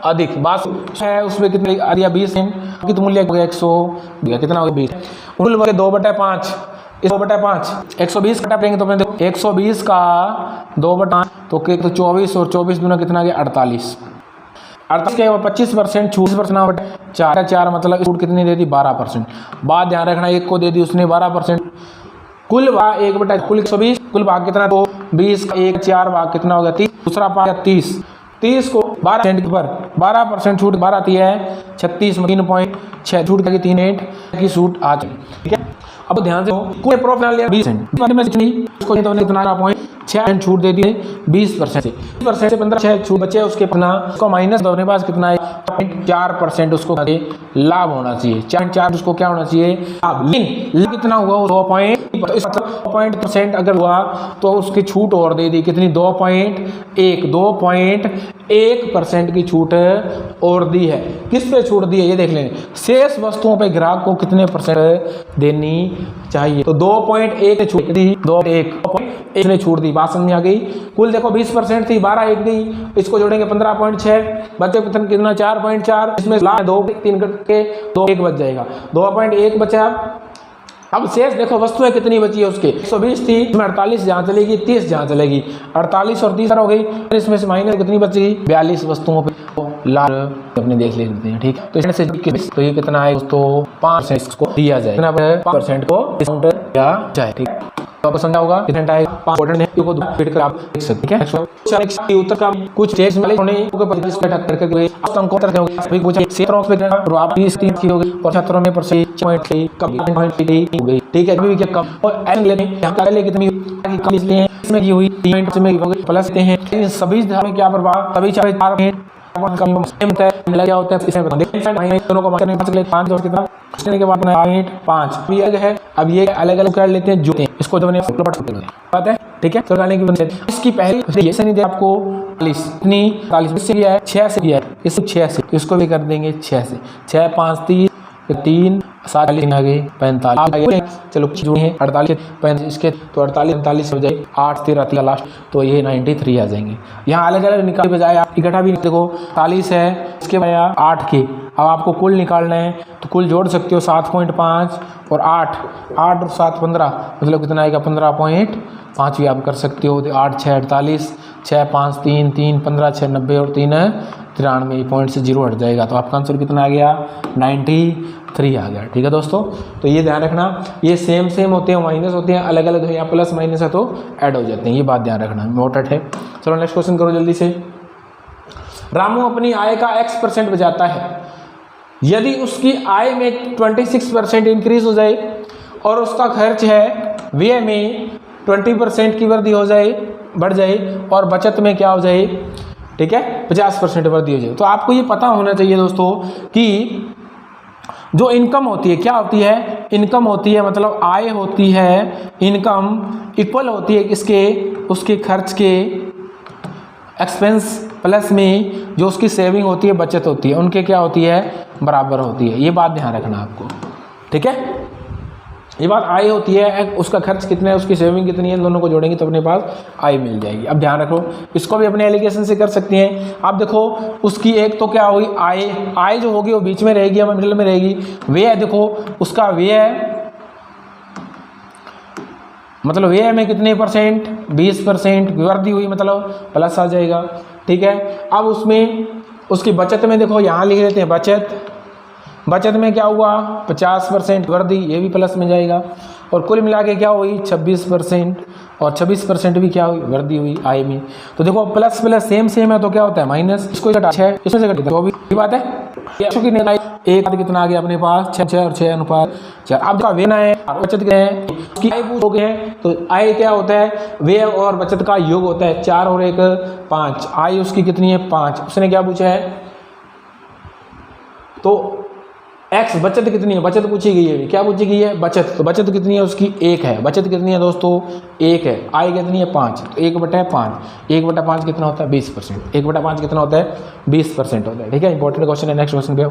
अधिक, बात है उसमें कितने दिया 20 कितना मूल्य हो गया 100 दिया, कितना हो गया 20, मूल वर्ग 2/5, 2/5 120 कटा देंगे तो अपने देखो 120 का 2/5 तो 24 और 24 दूना कितना गया 48 के 25% छूट 4 मतलब छूट कितनी दे दी 12%। बात ध्यान रखना, एक को दे दी उसने 12%, कुल भाग 1/, कुल 120, कुल भाग कितना 2, 20 का 1 4 भाग कितना हो गया 30, दूसरा भाग 30 को 12% पर 12% छूट 12 आती है 36 में 3.6 छूट की 3.8 की छूट आ जाए, ठीक है। अब ध्यान से कोई प्रॉफिट लिया 20% में उसको तो कितना पॉइंट 6% छूट दे दी है 20% से 20% से 15 छूट बचे उसके अपना उसको माइनस अपने पास कितना है 4% उसको लाभ होना चाहिए, 4 उसको क्या होना चाहिए लाभ, लेकिन कितना हुआ 2% अगर हुआ तो उसकी छूट और दे दी कितनी 2.1% की छूट और दी है। किस पे छूट दी है ये देख लें, शेष वस्तुओं पे ग्राहक को कितने % देनी चाहिए, तो 2.1 छूट दी, 2.1 ने छूट दी। बात समझ आ गई। कुल देखो 20% थी 12 एक दी, इसको जोड़ेंगे 15.6 बचे कितना 4.4, इसमें 2 3 करके 2 1 बच जाएगा, 2.1 बचा। अब शेष देखो वस्तुएं कितनी बची है उसके 120 थी, इसमें 48 जहाँ चलेगी 30 जहाँ चलेगी, 48 और 30 हो गई, इसमें से माइनस कितनी बचेगी 42 वस्तुओं पे लाभ अपने देख लेते हैं, ठीक। तो इसमें से तो ये कितना है दोस्तों 5% को दिया जाए, 5% को डिस्काउंट दिया जाए, ठीक। तो आपको समझा होगा कितना आएगा 5 इंपॉर्टेंट है को फिट कर आप देख सकते हैं। ठीक है, उत्तर का कुछ टेस्ट में होने को 25 पे टक्कर करके आप अंक उतर दोगे। अभी पूछा क्षेत्रों पे और आप 20 3 की होगी और छात्रों में परसे पॉइंट की कम पॉइंट की हो गई। ठीक है, अभी क्या कम और एन लेने यहां पहले कितनी कम इसलिए इसमें की हुई 3 पॉइंट में हो गई प्लस देते हैं। इन सभी में क्या प्रभाव सभी 4 कम सेम मिला क्या होता है इसमें बता दें। दोनों को करने 5 और कितना के बाद 5 भी अलग है। अब ये अलग अलग कर लेते हैं जो इसको जब बात है। ठीक है, तो गाने की इसकी पहली ये से नहीं दे आपको 40 इतनी 40 से किया है 6 से किया है इसको 6 से इसको भी कर देंगे 6 से 6 5 3 3 7 आगे 45 चलो जो है 48 35 इसके तो 48 45 हो जाए 8 13 लास्ट तो ये 93 आ जाएंगे। यहाँ अलग अलग निकाल बजाय आप इकट्ठा भी देखो 40 है इसके बजाय 8 के अब आपको कुल निकालना है तो कुल जोड़ सकते हो 7.5 और 8 और 7 15 मतलब कितना आएगा 15.5 भी आप कर सकते हो। 8 6 48 6 5 3 3 15 6 90 और 3 93 पॉइंट से 0 हट जाएगा तो आपका आंसर कितना आ गया 93 आ गया। ठीक है दोस्तों, तो ये ध्यान रखना ये सेम होते हैं माइनस होते हैं अलग अलग है या प्लस माइनस है तो ऐड हो जाते हैं, ये बात ध्यान रखना इम्पोर्टेंट है। चलो नेक्स्ट क्वेश्चन करो जल्दी से। रामू अपनी आय का x% बचाता है, यदि उसकी आय में 26% इंक्रीज हो जाए और उसका खर्च है व्यय में 20% की वृद्धि हो जाए बढ़ जाए और बचत में क्या हो जाए ठीक है 50% वृद्धि हो जाए। तो आपको ये पता होना चाहिए दोस्तों कि जो इनकम होती है क्या होती है इनकम होती है मतलब आय होती है इनकम इक्वल होती है इसके उसके खर्च के एक्सपेंस प्लस में जो उसकी सेविंग होती है बचत होती है उनके क्या होती है बराबर होती है। ये बात ध्यान रखना आपको। ठीक है, ये बात आय होती है उसका खर्च कितना है उसकी सेविंग कितनी है दोनों को जोड़ेंगे तो अपने पास आय मिल जाएगी। अब ध्यान रखो इसको भी अपने एलिगेशन से कर सकते हैं। आप देखो उसकी एक तो क्या हुई आय जो होगी वो बीच में रहेगी या मिडिल में रहेगी। व्यय देखो उसका व्यय मतलब व्यय में कितने परसेंट 20% वृद्धि हुई मतलब प्लस आ जाएगा। ठीक है, अब उसमें उसकी बचत में देखो यहाँ लिख देते हैं बचत में क्या हुआ 50% वृद्धि ये भी प्लस में जाएगा और कुल मिला के क्या हुई 26% और 26% भी क्या हुई वृद्धि हुई आय में। तो देखो प्लस प्लस सेम है तो क्या होता है माइनस इसको इसमें से घटा तो भी बात है एक कितना आ गया अपने पास 6 और 6 अनुपात 4। अब का व्यय है बचत गए हैं उसकी आय हो गए तो आय क्या होता है व्यय और बचत का योग होता है 4 और 1 5। आय उसकी कितनी है 5। उसने क्या पूछा है तो x बचत कितनी है बचत पूछी गई है क्या पूछी गई है बचत। तो बचत कितनी है उसकी 1 है। बचत कितनी है दोस्तों 1 है। आय कितनी है 5 तो 1/5 1/5 कितना होता है 20%। 1/5 कितना होता है 20% होता है। ठीक है, इंपॉर्टेंट क्वेश्चन है। नेक्स्ट क्वेश्चन पे आओ।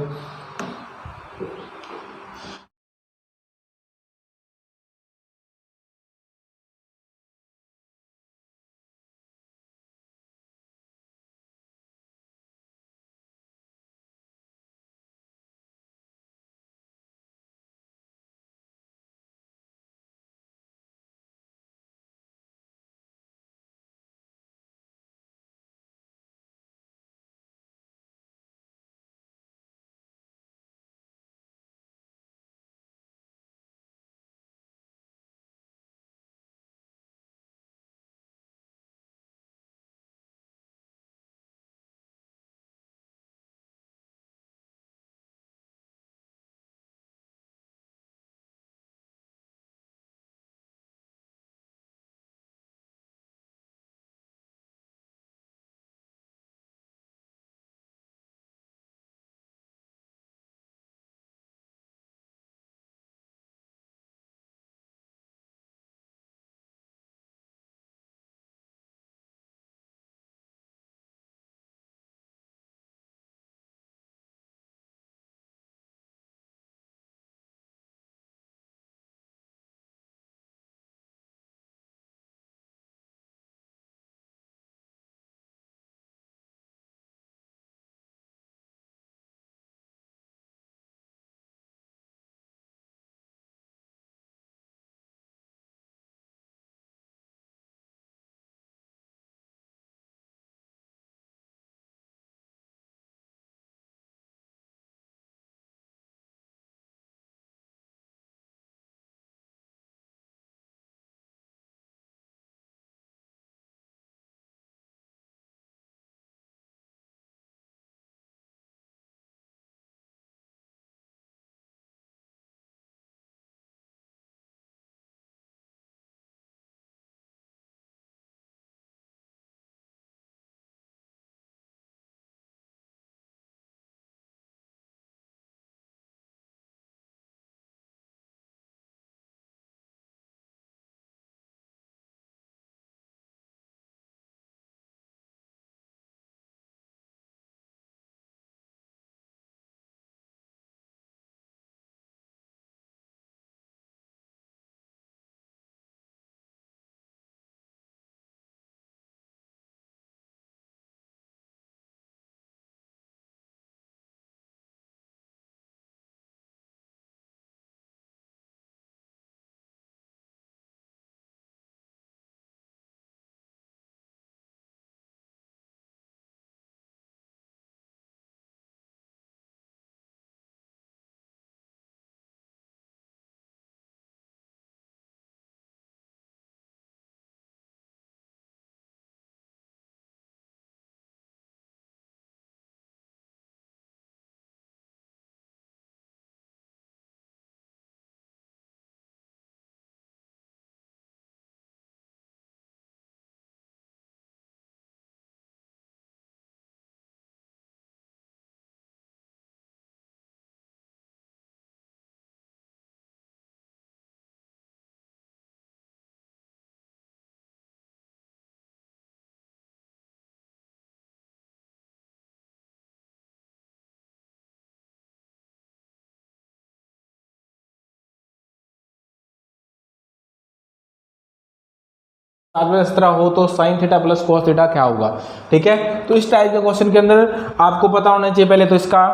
17 हो तो sine theta plus cos theta क्या होगा, ठीक है। तो इस टाइप के क्वेश्चन के अंदर आपको पता होना चाहिए पहले तो इसका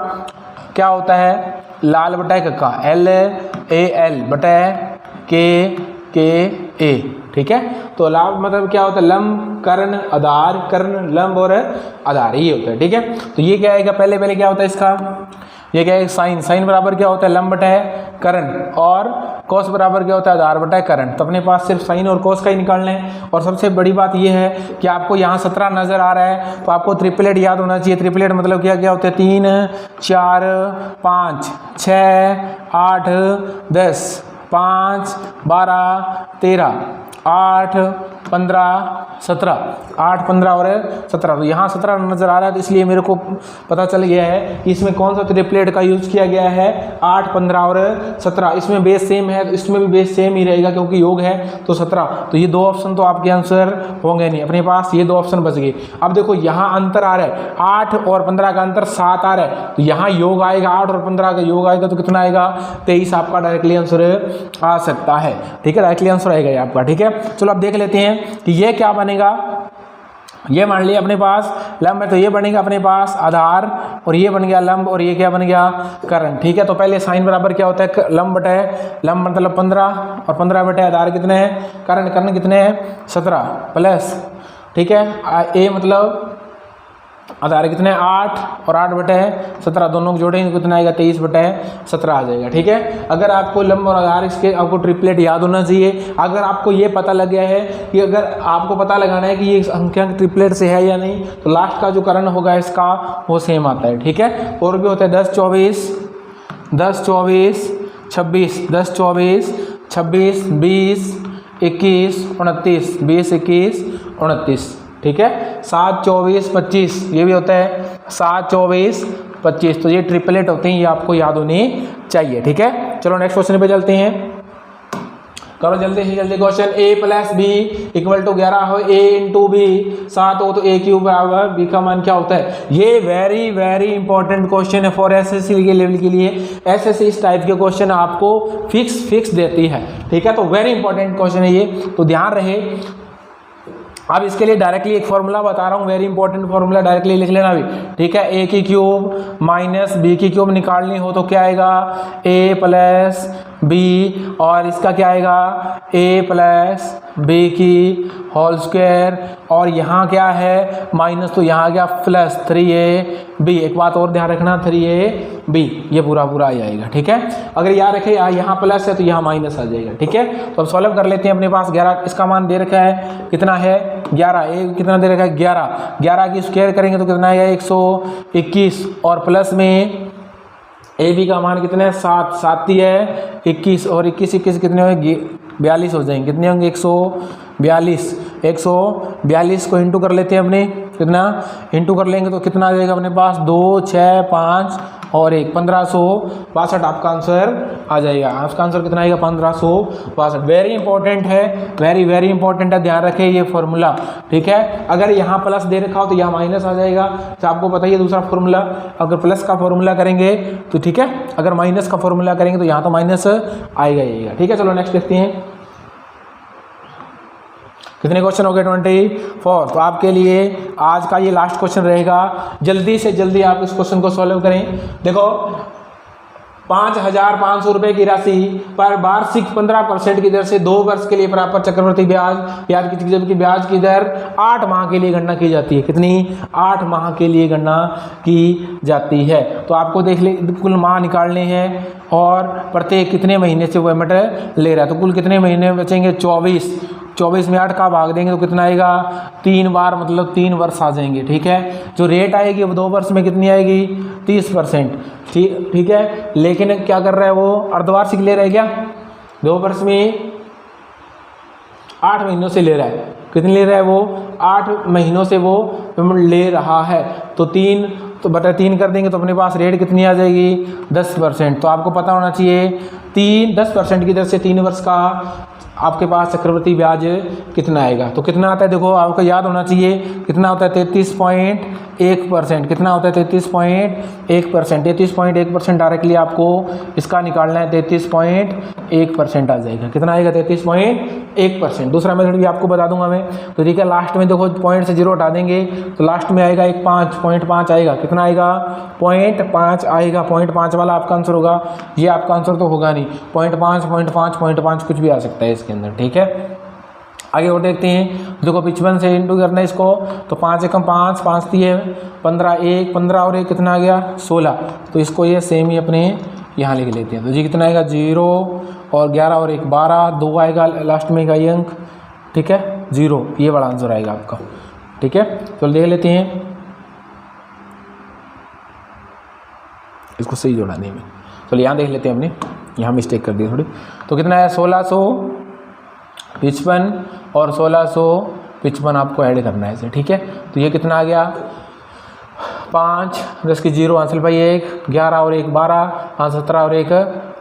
क्या होता है, लाल बटा कक्का, LAL बटा के ए, ठीक है। तो लाभ मतलब क्या होता है, लंब कर्ण आधार, कर्ण लंब और आधार, ये होता है, ठीक है। तो ये क्या आएगा, पहले क्या होता है इसका, ये क्या है साइन, साइन बराबर क्या होता है लंब बटा कर्ण, और कोस बराबर क्या होता है आधार बटा कर्ण। तो अपने पास सिर्फ साइन और कोस का ही निकालना है। और सबसे बड़ी बात ये है कि आपको यहाँ 17 नजर आ रहा है तो आपको ट्रिपलेट याद होना चाहिए। ट्रिपलेट मतलब क्या क्या होता है, 3 4 5 6 8 10 5 12 13 8 15 17, 8 15 और 17, तो यहाँ 17 नजर आ रहा है। तो इसलिए मेरे को पता चल गया है कि इसमें कौन सा ट्रिपलेट का यूज किया गया है, 8 15 और 17। इसमें बेस सेम है तो इसमें भी बेस सेम ही रहेगा क्योंकि योग है तो 17। तो ये दो ऑप्शन तो आपके आंसर होंगे नहीं, अपने पास ये दो ऑप्शन बच गए। अब देखो यहाँ अंतर आ रहा है, 8 और 15 का अंतर 7 आ रहा है, तो यहाँ योग आएगा, 8 और 15 का योग आएगा तो कितना आएगा, 23 आपका डायरेक्टली आंसर आ सकता है, ठीक है। डायरेक्टली आंसर आएगा ये आपका, ठीक है। चलो अब देख लेते हैं कि ये क्या बनेगा। ये मान लिया अपने पास लंब है तो ये बनेगा अपने पास आधार, और ये बन गया लंब, और ये क्या बन गया कर्ण, ठीक है। तो पहले साइन बराबर क्या होता है, लंब बटे लंब मतलब 15, और 15 बटे आधार कितने हैं, कर्ण, कर्ण कितने हैं 17 प्लस, ठीक है, ए मतलब आधार कितने 8, और 8 बटे 17 दोनों को जोड़ेंगे कितना आएगा, 23 बटे 17 आ जाएगा, ठीक है। अगर आपको लंब और आधार इसके आपको ट्रिपलेट याद होना चाहिए। अगर आपको ये पता लग गया है कि अगर आपको पता लगाना है कि ये संख्या ट्रिपलेट से है या नहीं, तो लास्ट का जो कर्ण होगा इसका वो सेम आता है, ठीक है। और भी होता है 10 24 10 24 26 10 24 26 20 21 29 20 21 29, ठीक है। 7 24 25 ये भी होता है, 7 24 25, तो ये ट्रिपलेट होते हैं, ये आपको याद होने चाहिए, ठीक है। चलो नेक्स्ट क्वेश्चन पे चलते हैं, करो जल्दी से जल्दी question. a plus B equal to 11 हो, a इंटू बी 7 हो तो a क्यूब बराबर b का मान क्या होता है। ये वेरी इंपॉर्टेंट क्वेश्चन है फॉर एसएससी के लेवल के लिए। एसएससी इस टाइप के क्वेश्चन आपको फिक्स देती है, ठीक है। तो वेरी इंपॉर्टेंट क्वेश्चन है ये, तो ध्यान रहे। अब इसके लिए डायरेक्टली एक फॉर्मूला बता रहा हूँ, वेरी इंपॉर्टेंट फॉर्मूला, डायरेक्टली लिख लेना अभी, ठीक है। a की क्यूब माइनस b की क्यूब निकालनी हो तो क्या आएगा, a प्लस बी, और इसका क्या आएगा a प्लस बी की होल स्क्वायर, और यहाँ क्या है माइनस, तो यहाँ गया प्लस 3ab। एक बात और ध्यान रखना, 3ab ये पूरा आ जाएगा, ठीक है। अगर याद रखे यहाँ प्लस है तो यहाँ माइनस आ जाएगा, ठीक है। तो अब सॉल्व कर लेते हैं। अपने पास 11 इसका मान दे रखा है, कितना है 11, ए कितना दे रखा है 11 की स्क्वायर करेंगे तो कितना आएगा 121, और प्लस में ए बी का मान कितना है 7, 7 ही है 21, और 21 कितने होंगे 42 हो जाएंगे, कितने होंगे 142 को इंटू कर लेते हैं अपने, कितना इंटू कर लेंगे तो कितना आ जाएगा अपने पास 2 6 5 और 1 1562 आपका आंसर आ जाएगा। आपका आंसर कितना आएगा 1562। वेरी इंपॉर्टेंट है, वेरी इंपॉर्टेंट है, ध्यान रखें ये फॉर्मूला, ठीक है। अगर यहाँ प्लस दे रखा हो तो यहाँ माइनस आ जाएगा, तो आपको पता ही है दूसरा फॉर्मूला। अगर प्लस का फॉर्मूला करेंगे तो ठीक है, अगर माइनस का फॉर्मूला करेंगे तो यहाँ तो माइनस आएगा, ठीक है। चलो नेक्स्ट देखते हैं, कितने क्वेश्चन हो गए 24। तो आपके लिए आज का ये लास्ट क्वेश्चन रहेगा, जल्दी से जल्दी आप इस क्वेश्चन को सॉल्व करें। देखो 5,500 रुपये की राशि पर वार्षिक 15% की दर से 2 वर्ष के लिए प्राप्त चक्रवृद्धि ब्याज की ब्याज की दर 8 माह के लिए गणना की जाती है। कितनी 8 माह के लिए गणना की जाती है। तो आपको देख ले कुल माह निकालने हैं और प्रत्येक कितने महीने से वह मटर ले रहा है। तो कुल कितने महीने बचेंगे 24 में 8 का भाग देंगे तो कितना आएगा 3 बार, मतलब 3 वर्ष आ जाएंगे, ठीक है। जो रेट आएगी वो 2 वर्ष में कितनी आएगी 30%, ठीक है। लेकिन क्या कर रहा है वो अर्धवार्षिक ले रहा है क्या, 2 वर्ष में 8 महीनों से ले रहा है। कितने ले रहा है वो 8 महीनों से वो पेमेंट ले रहा है। तो 3 तो बटा 3 कर देंगे तो अपने पास रेट कितनी आ जाएगी 10%। तो आपको पता होना चाहिए 10% की दर से 3 वर्ष का आपके पास चक्रवृद्धि ब्याज कितना आएगा। तो कितना आता है देखो आपको याद होना चाहिए, कितना होता है 33.1%। कितना होता है 33.1%। 33.1% डायरेक्टली आपको इसका निकालना है, 33.1% आ जाएगा। कितना आएगा 33.1%। दूसरा मेथड भी आपको बता दूंगा मैं। तो ठीक है, लास्ट में देखो पॉइंट से 0 हटा देंगे तो लास्ट में आएगा 0.5 आएगा। कितना आएगा 0.5 आएगा। 0.5 वाला आपका आंसर होगा, ये आपका आंसर तो होगा नहीं। 0.5 कुछ भी आ सकता है इसके अंदर। ठीक है, आगे और देखते हैं। देखो 55 से इंटू करना है इसको, तो 5 एकम 5, 5 दिए 15, 15 और 1 कितना आ गया 16। तो इसको ये सेम ही अपने यहाँ लिख लेते हैं। तो जी कितना आएगा 0 और 11 और 1 12, 2 आएगा लास्ट में का ये अंक। ठीक है 0, ये बड़ा आंसर आएगा आपका। ठीक है, तो देख लेते हैं इसको सही जोड़ा नहीं मैं। तो यहाँ देख लेते हैं, अपने यहाँ मिस्टेक कर दी थोड़ी। तो कितना है 1655 और 1655 आपको ऐड करना है इसे। ठीक है, तो ये कितना आ गया 5 10 की 0 आंसर भाई 1, 11 और 1 12, 17 और 1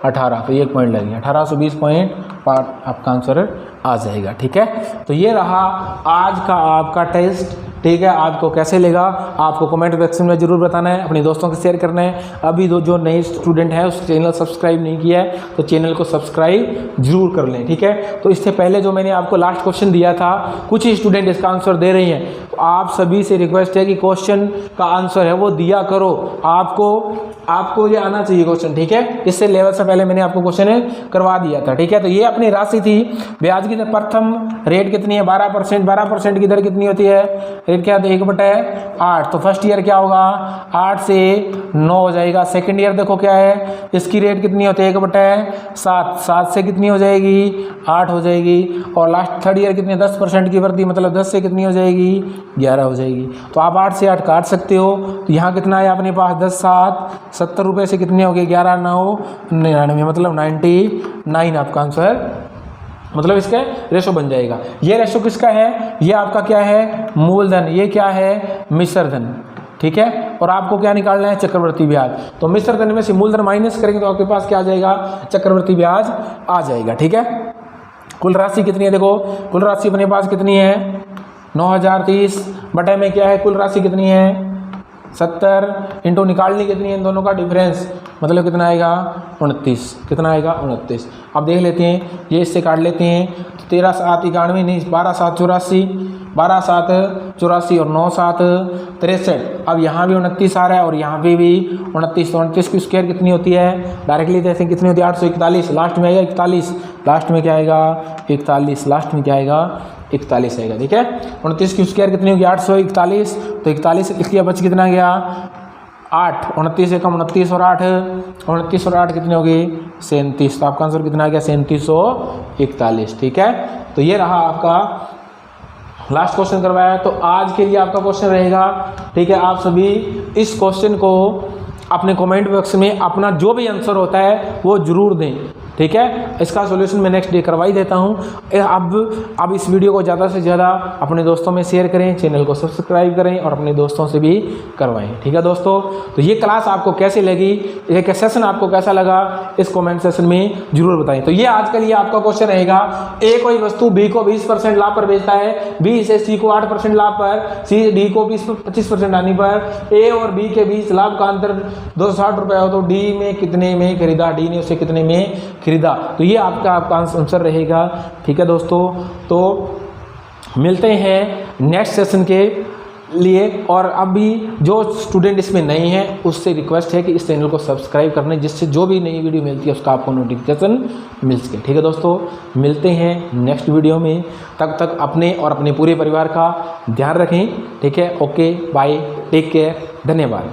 18। तो 1 पॉइंट लगेगा, 1820.5 आपका आंसर आ जाएगा। ठीक है, तो ये रहा आज का आपका टेस्ट। ठीक है, आपको कैसे लगा आपको कमेंट सेक्शन में जरूर बताना है, अपने दोस्तों के शेयर करना है। अभी जो नए स्टूडेंट हैं उस चैनल सब्सक्राइब नहीं किया है तो चैनल को सब्सक्राइब जरूर कर लें। ठीक है, तो इससे पहले जो मैंने आपको लास्ट क्वेश्चन दिया था, कुछ ही स्टूडेंट इसका आंसर दे रही हैं, तो आप सभी से रिक्वेस्ट है कि क्वेश्चन का आंसर है वो दिया करो। आपको ये आना चाहिए क्वेश्चन। ठीक है, इससे लेवल से पहले मैंने आपको क्वेश्चन करवा दिया था। ठीक है, तो ये अपनी राशि थी। ब्याज की प्रथम रेट कितनी है 12%। 12% की दर कितनी होती है, रेट क्या है 1/8। तो फर्स्ट ईयर क्या होगा 8 से 9 हो जाएगा। सेकंड ईयर देखो क्या है, इसकी रेट कितनी होती है 1/7। 7 से कितनी हो जाएगी 8 हो जाएगी। और लास्ट थर्ड ईयर कितनी 10% की वृद्धि, मतलब 10 से कितनी हो जाएगी 11 हो जाएगी। तो आप 8 से 8 काट सकते हो। तो यहाँ कितना है अपने पास 10 7 70 रुपये से कितने हो गए 11 9 99, मतलब 99 आपका आंसर, मतलब इसका रेशो बन जाएगा। ये रेशो किसका है, ये आपका क्या है मूलधन, ये क्या है मिश्र धन। ठीक है, और आपको क्या निकालना है चक्रवृद्धि ब्याज। तो मिश्र धन में से मूलधन माइनस करेंगे तो आपके पास क्या आ जाएगा चक्रवृद्धि ब्याज आ जाएगा। ठीक है, कुल राशि कितनी है देखो, कुल राशि अपने पास कितनी है 9030 बटे में क्या है कुल राशि कितनी है 70 इंटू निकालनी कितनी है इन दोनों का डिफरेंस, मतलब कितना आएगा 29। कितना आएगा 29। अब देख लेते हैं, ये इससे काट लेते हैं। तो 13 7 91 नहीं, 12 7 84, 12 7 84 और 9 7 63। अब यहाँ भी 29 आ रहा है और यहाँ पे भी 29। तो 29 की स्क्वायर कितनी होती है डायरेक्टली जैसे कितनी होती है 841। लास्ट में आएगा 41, लास्ट में क्या आएगा 41, लास्ट में क्या आएगा 41 आएगा। ठीक है, 29 की स्क्वायर कितनी होगी 841। तो 41 इसलिए बच कितना गया 8, 29 एकम 29 और 8, 29 और 8 कितने हो गए 37। तो आपका आंसर कितना आ गया 3741। ठीक है, तो ये रहा आपका लास्ट क्वेश्चन करवाया। तो आज के लिए आपका क्वेश्चन रहेगा। ठीक है, आप सभी इस क्वेश्चन को अपने कमेंट बॉक्स में अपना जो भी आंसर होता है वो जरूर दें। ठीक है, इसका सॉल्यूशन मैं नेक्स्ट डे करवा ही देता हूँ। अब इस वीडियो को ज़्यादा से ज़्यादा अपने दोस्तों में शेयर करें, चैनल को सब्सक्राइब करें और अपने दोस्तों से भी करवाएं। ठीक है दोस्तों, तो ये क्लास आपको कैसी लगी, ये सेशन आपको कैसा लगा इस कमेंट सेशन में जरूर बताएं। तो ये आज के लिए आपका क्वेश्चन रहेगा, ए कोई वस्तु बी को 20% लाभ पर बेचता है, बी इसे सी को 8% लाभ पर, सी डी को 25% आने पर ए और बी के बीच लाभ का अंतर 260 रुपये हो तो डी में कितने में खरीदा, डी ने उसे कितने में खरीदा। तो ये आपका आंसर रहेगा। ठीक है दोस्तों, तो मिलते हैं नेक्स्ट सेशन के लिए। और अभी जो स्टूडेंट इसमें नए हैं उससे रिक्वेस्ट है कि इस चैनल को सब्सक्राइब करने, जिससे जो भी नई वीडियो मिलती है उसका आपको नोटिफिकेशन मिल सके। ठीक है दोस्तों, मिलते हैं नेक्स्ट वीडियो में। तब तक अपने और अपने पूरे परिवार का ध्यान रखें। ठीक है, ओके बाय, टेक केयर, धन्यवाद।